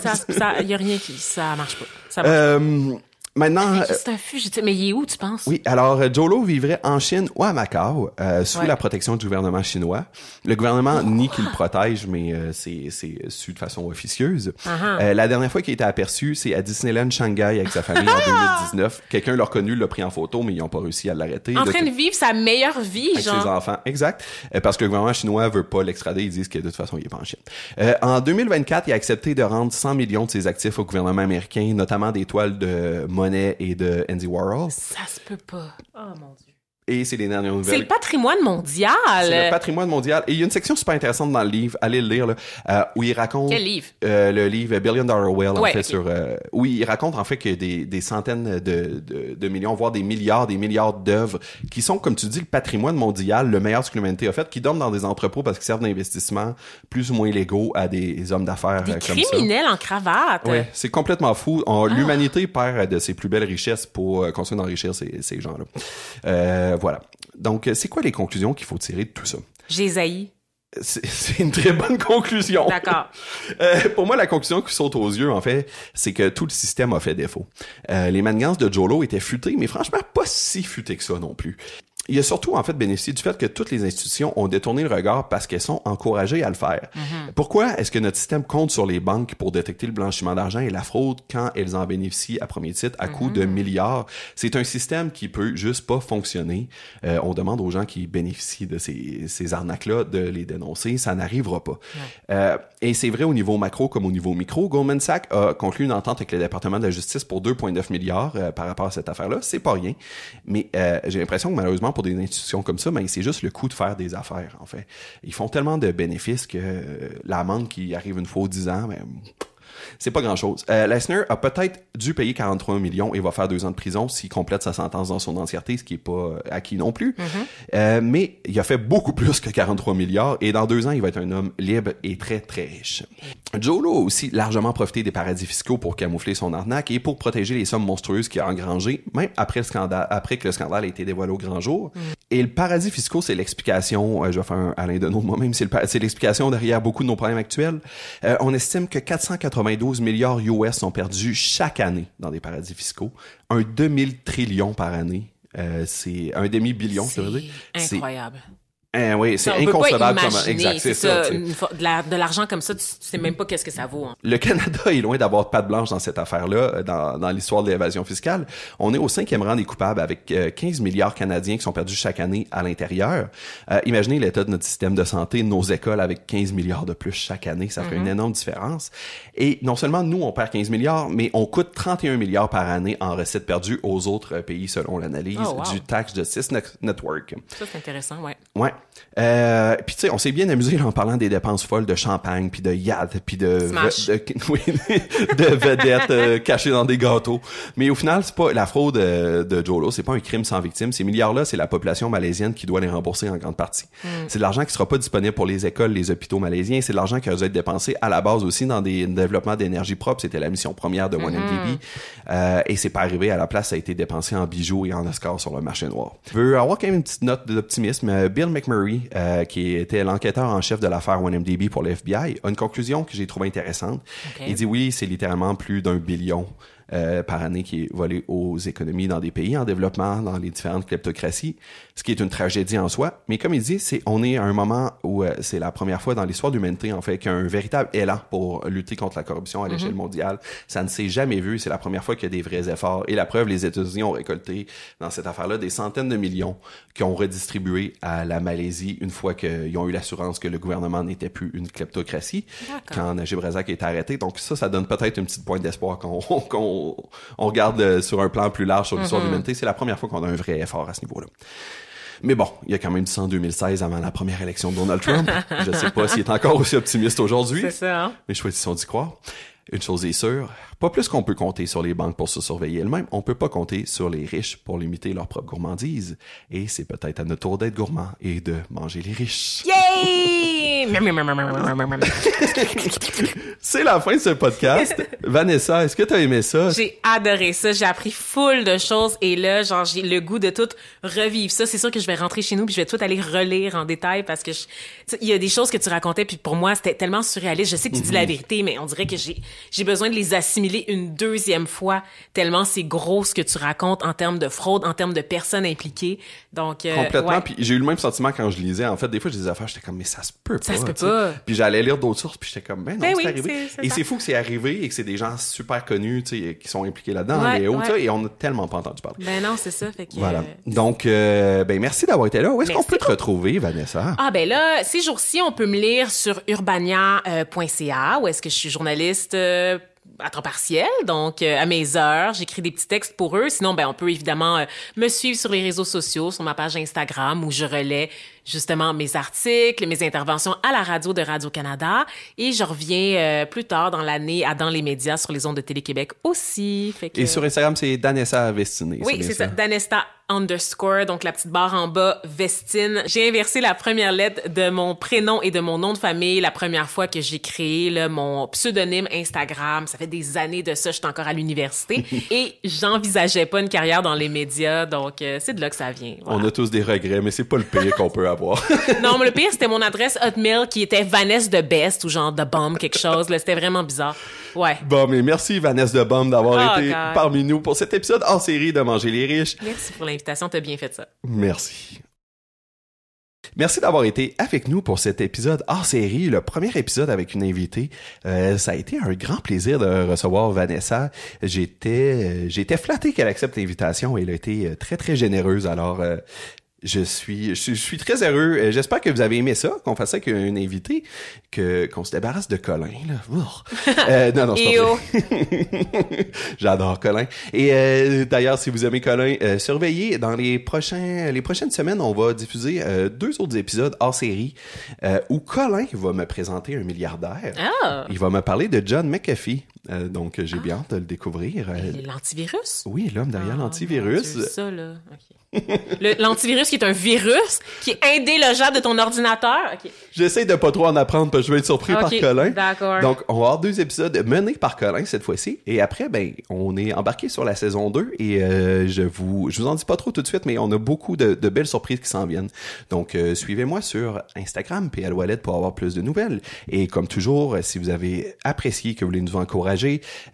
Il y a rien ça marche pas. Ça marche pas. Maintenant, c'est un fugitif. Mais il est où, tu penses? Oui, alors Jolo vivrait en Chine ou à Macao, sous la protection du gouvernement chinois. Le gouvernement nie qu'il le protège, mais c'est su de façon officieuse. La dernière fois qu'il a été aperçu, c'est à Disneyland Shanghai avec sa famille en 2019. Quelqu'un l'a reconnu, l'a pris en photo, mais ils n'ont pas réussi à l'arrêter. En train de vivre sa meilleure vie, avec ses enfants, exact. Parce que le gouvernement chinois veut pas l'extrader, ils disent que de toute façon, il est pas en Chine. En 2024, il a accepté de rendre 100 millions de ses actifs au gouvernement américain, notamment des toiles de Monet et de Andy Warhol. Ça se peut pas. Oh mon Dieu. Et c'est les dernières nouvelles. C'est le patrimoine mondial. C'est le patrimoine mondial. Et il y a une section super intéressante dans le livre, allez le lire, là, où il raconte... Quel livre? Le livre Billion Dollar Whale, en fait, sur... où il raconte, en fait, que des centaines de millions, voire des milliards d'œuvres qui sont, comme tu dis, le patrimoine mondial, le meilleur ce que l'humanité a fait, qui dorment dans des entrepôts parce qu'ils servent d'investissement plus ou moins légaux à des hommes d'affaires comme ça. Des criminels en cravate. Oui, c'est complètement fou. L'humanité perd de ses plus belles richesses pour continuer d'enrichir ces gens-là. Voilà. Donc, c'est quoi les conclusions qu'il faut tirer de tout ça? J'ai haï. C'est une très bonne conclusion. D'accord. Pour moi, la conclusion qui saute aux yeux, en fait, c'est que tout le système a fait défaut. Les manigances de Jolo étaient futées, mais franchement, pas si futées que ça non plus. Il a surtout, en fait, bénéficié du fait que toutes les institutions ont détourné le regard parce qu'elles sont encouragées à le faire. Pourquoi est-ce que notre système compte sur les banques pour détecter le blanchiment d'argent et la fraude quand elles en bénéficient à premier titre à coût de milliards? C'est un système qui peut juste pas fonctionner. On demande aux gens qui bénéficient de ces arnaques-là de les dénoncer. Ça n'arrivera pas. Et c'est vrai au niveau macro comme au niveau micro. Goldman Sachs a conclu une entente avec le département de la justice pour 2,9 milliards par rapport à cette affaire-là. C'est pas rien. Mais j'ai l'impression que malheureusement, pour des institutions comme ça, c'est juste le coût de faire des affaires, en fait. Ils font tellement de bénéfices que l'amende qui arrive une fois aux 10 ans, C'est pas grand-chose. Lesnar a peut-être dû payer 43 millions et va faire 2 ans de prison s'il complète sa sentence dans son entièreté, ce qui est pas acquis non plus. Mais il a fait beaucoup plus que 43 milliards et dans 2 ans, il va être un homme libre et très, très riche. Jolo a aussi largement profité des paradis fiscaux pour camoufler son arnaque et pour protéger les sommes monstrueuses qu'il a engrangées, même après que le scandale a été dévoilé au grand jour. Et le paradis fiscaux, c'est l'explication, je vais faire un Alain Deneau de moi-même, c'est l'explication derrière beaucoup de nos problèmes actuels. On estime que 492 milliards US sont perdus chaque année dans des paradis fiscaux. Un demi-trillion par année. C'est un demi-billion, ça veut dire. C'est incroyable. Oui, c'est inconcevable comme exact, c'est ça. De l'argent comme ça, tu sais même pas qu'est-ce que ça vaut. Hein. Le Canada est loin d'avoir patte blanche dans cette affaire-là, dans l'histoire de l'évasion fiscale. On est au 5e rang des coupables avec 15 milliards canadiens qui sont perdus chaque année à l'intérieur. Imaginez l'état de notre système de santé, de nos écoles avec 15 milliards de plus chaque année, ça fait une énorme différence. Et non seulement nous, on perd 15 milliards, mais on coûte 31 milliards par année en recettes perdues aux autres pays selon l'analyse du Tax Justice Network. Ça, c'est intéressant, ouais. Ouais. Puis tu sais, on s'est bien amusé là, en parlant des dépenses folles de champagne, puis de yachts, puis de vedettes cachées dans des gâteaux. Mais au final, c'est pas la fraude de Jolo, c'est pas un crime sans victime. Ces milliards-là, c'est la population malaisienne qui doit les rembourser en grande partie. C'est de l'argent qui sera pas disponible pour les écoles, les hôpitaux malaisiens. C'est de l'argent qui a dû être dépensé à la base aussi dans des développements d'énergie propre. C'était la mission première de OneMDB. Et c'est pas arrivé à la place, ça a été dépensé en bijoux et en Oscars sur le marché noir. Je veux avoir quand même une petite note d'optimisme. Bill McMurray, qui était l'enquêteur en chef de l'affaire OneMDB pour le FBI, a une conclusion que j'ai trouvée intéressante. Il dit oui, c'est littéralement plus d'1 billion par année qui est volé aux économies dans des pays en développement, dans les différentes kleptocraties, ce qui est une tragédie en soi. Mais comme il dit, on est à un moment où c'est la première fois dans l'histoire de l'humanité, en fait, qu'il y a un véritable élan pour lutter contre la corruption à l'échelle mondiale. Ça ne s'est jamais vu. C'est la première fois qu'il y a des vrais efforts. Et la preuve, les États-Unis ont récolté dans cette affaire-là des centaines de millions qu'ils ont redistribués à la Malaisie une fois qu'ils ont eu l'assurance que le gouvernement n'était plus une kleptocratie, quand Najib Razak est arrêté. Donc ça donne peut-être une petite pointe d'espoir qu'on regarde sur un plan plus large sur l'histoire de l'humanité. C'est la première fois qu'on a un vrai effort à ce niveau-là. Mais bon, il y a quand même du sang en 2016 avant la première élection de Donald Trump. Je sais pas s'il est encore aussi optimiste aujourd'hui. C'est ça, hein? Mais choisissons d'y croire. Une chose est sûre, pas plus qu'on peut compter sur les banques pour se surveiller elles-mêmes, on peut pas compter sur les riches pour limiter leur propre gourmandise. Et c'est peut-être à notre tour d'être gourmand et de manger les riches. Yay! C'est la fin de ce podcast. Vanessa, est-ce que t'as aimé ça? J'ai adoré ça. J'ai appris full de choses et là, genre, j'ai le goût de tout revivre ça. C'est sûr que je vais rentrer chez nous puis je vais tout aller relire en détail parce que il y a des choses que tu racontais puis pour moi, c'était tellement surréaliste. Je sais que tu dis la vérité, mais on dirait que j'ai besoin de les assimiler une deuxième fois tellement c'est gros ce que tu racontes en termes de fraude, en termes de personnes impliquées. Donc, complètement. ouais. Puis j'ai eu le même sentiment quand je lisais. En fait, des fois, j'ai des affaires, j'étais comme, mais ça se peut pas. Ça se peut pas. Puis j'allais lire d'autres sources, puis j'étais comme, ben non, ben c'est oui, arrivé. Et c'est fou que c'est arrivé et que c'est des gens super connus, tu sais, qui sont impliqués là-dedans, et on n'a tellement pas entendu parler. Ben non, c'est ça. Fait que, voilà. Donc, ben merci d'avoir été là. Où est-ce qu'on peut te retrouver, Vanessa? Ah ben là, ces jours-ci, on peut me lire sur urbania.ca, où est-ce que je suis journaliste à temps partiel, donc à mes heures, j'écris des petits textes pour eux. Sinon, ben on peut évidemment me suivre sur les réseaux sociaux, sur ma page Instagram où je relais justement mes articles, mes interventions à la radio de Radio-Canada et je reviens plus tard dans l'année à Dans les médias sur les ondes de Télé-Québec aussi. Fait que... Et sur Instagram, c'est Danessa Vestine. Oui, c'est ça. Danessa _, donc la petite barre en bas, Vestine. J'ai inversé la première lettre de mon prénom et de mon nom de famille la première fois que j'ai créé là, mon pseudonyme Instagram. Ça fait des années de ça, j'étais encore à l'université et j'envisageais pas une carrière dans les médias, donc c'est de là que ça vient. Voilà. On a tous des regrets, mais c'est pas le pire qu'on peut avoir. Non, mais le pire, c'était mon adresse Hotmail qui était Vanessa de Best ou genre de Bomb, quelque chose. Là, c'était vraiment bizarre. Ouais. Bon, mais merci Vanessa de Bomb d'avoir été parmi nous pour cet épisode hors série de Manger les riches. Merci pour l'invitation, t'as bien fait ça. Merci. Merci d'avoir été avec nous pour cet épisode hors série, le premier épisode avec une invitée. Ça a été un grand plaisir de recevoir Vanessa. J'étais flatté qu'elle accepte l'invitation et elle a été très, très généreuse. Alors, Je suis très heureux. J'espère que vous avez aimé ça, qu'on fasse ça avec un invité, qu'on se débarrasse de Colin, là. Non, c'est pas vrai. J'adore Colin. Et d'ailleurs, si vous aimez Colin, surveillez dans les prochaines semaines, on va diffuser 2 autres épisodes hors série où Colin va me présenter un milliardaire. Ah. Il va me parler de John McAfee. Donc, j'ai bien hâte de le découvrir. L'antivirus? Oui, l'homme derrière l'antivirus. C'est ça, là. OK. L'antivirus qui est un virus qui est indélogeable de ton ordinateur. Okay. J'essaie de pas trop en apprendre parce que je vais être surpris par Colin. D'accord. Donc, on va avoir 2 épisodes menés par Colin cette fois-ci. Et après, ben, on est embarqué sur la saison 2 et je vous en dis pas trop tout de suite, mais on a beaucoup de belles surprises qui s'en viennent. Donc, suivez-moi sur Instagram, PL Ouellet, pour avoir plus de nouvelles. Et comme toujours, si vous avez apprécié, que vous voulez nous encourager,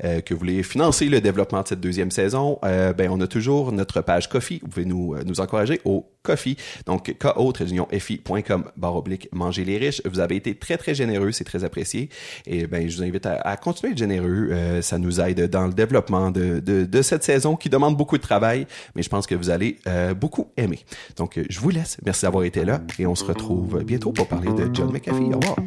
que vous voulez financer le développement de cette 2e saison, ben, on a toujours notre page Ko-fi. Vous pouvez nous encourager au Ko-fi. Donc, ko-fi.com/manger les riches. Vous avez été très, très généreux. C'est très apprécié. Et ben, je vous invite à continuer à être généreux. Ça nous aide dans le développement de cette saison qui demande beaucoup de travail, mais je pense que vous allez beaucoup aimer. Donc, je vous laisse. Merci d'avoir été là et on se retrouve bientôt pour parler de John McAfee. Au revoir.